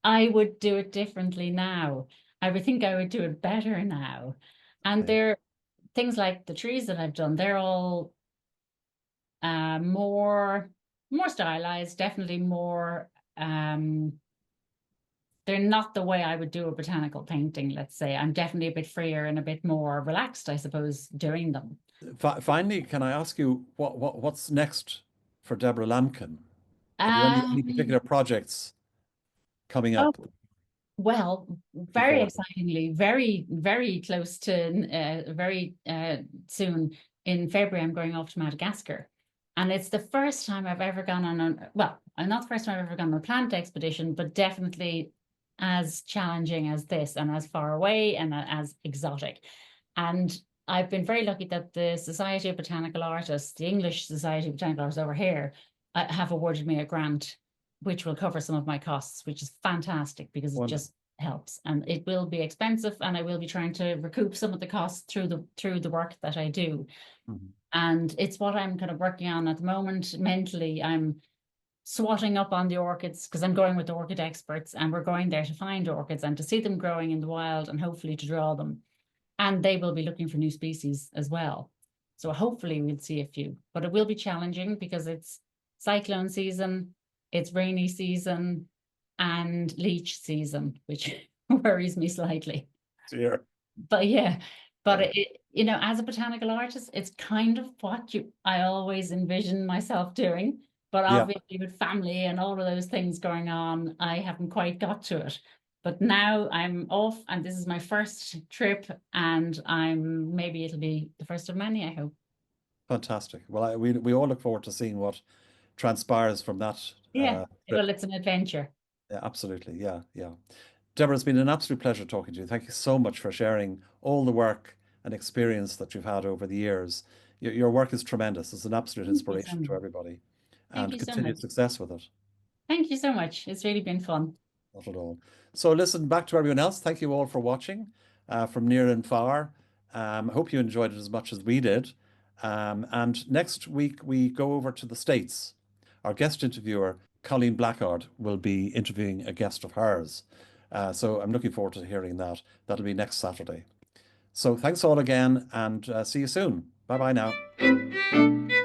I would do it differently now. I would think I would do it better now. And okay. there things like the trees that I've done, they're all more stylized, definitely more they're not the way I would do a botanical painting, let's say. I'm definitely a bit freer and a bit more relaxed, I suppose, doing them. Finally, can I ask you what's next for Deborah Lambkin? Have you any Um, particular projects coming oh, up? well, Looking very forward to? excitingly, very, very close to very soon in February, I'm going off to Madagascar. And it's the first time I've ever gone on well, not the first time I've ever gone on a plant expedition, but definitely as challenging as this and as far away and as exotic. And I've been very lucky that the Society of Botanical Artists, the English Society of Botanical Artists over here, have awarded me a grant, which will cover some of my costs, which is fantastic because it Wonderful. just helps. And it will be expensive, and I will be trying to recoup some of the costs through the work that I do. And it's what I'm kind of working on at the moment. Mentally, I'm swatting up on the orchids because I'm going with the orchid experts, and we're going there to find orchids and to see them growing in the wild and hopefully to draw them. And they will be looking for new species as well. So hopefully we'll see a few, but it will be challenging because it's cyclone season, it's rainy season, and leech season, which worries me slightly. Dear. But yeah, but you know, as a botanical artist, it's kind of what I always envision myself doing. But obviously with family and all of those things going on, I haven't quite got to it. But now I'm off, and this is my first trip, and maybe it'll be the first of many, I hope. Fantastic. Well, we all look forward to seeing what transpires from that Yeah, trip. well, it's an adventure. Yeah, absolutely. Yeah, yeah. Deborah, it's been an absolute pleasure talking to you. Thank you so much for sharing all the work and experience that you've had over the years. Your work is tremendous. It's an absolute Thank you so inspiration to much. everybody. Thank And you so continued much. success with it. Thank you so much. It's really been fun. Not at all. So listen, back to everyone else. Thank you all for watching from near and far. I hope you enjoyed it as much as we did. And next week we go over to the States. Our guest interviewer, Colleen Blackard, will be interviewing a guest of hers. So I'm looking forward to hearing that. That'll be next Saturday. So thanks all again, and see you soon. Bye bye now.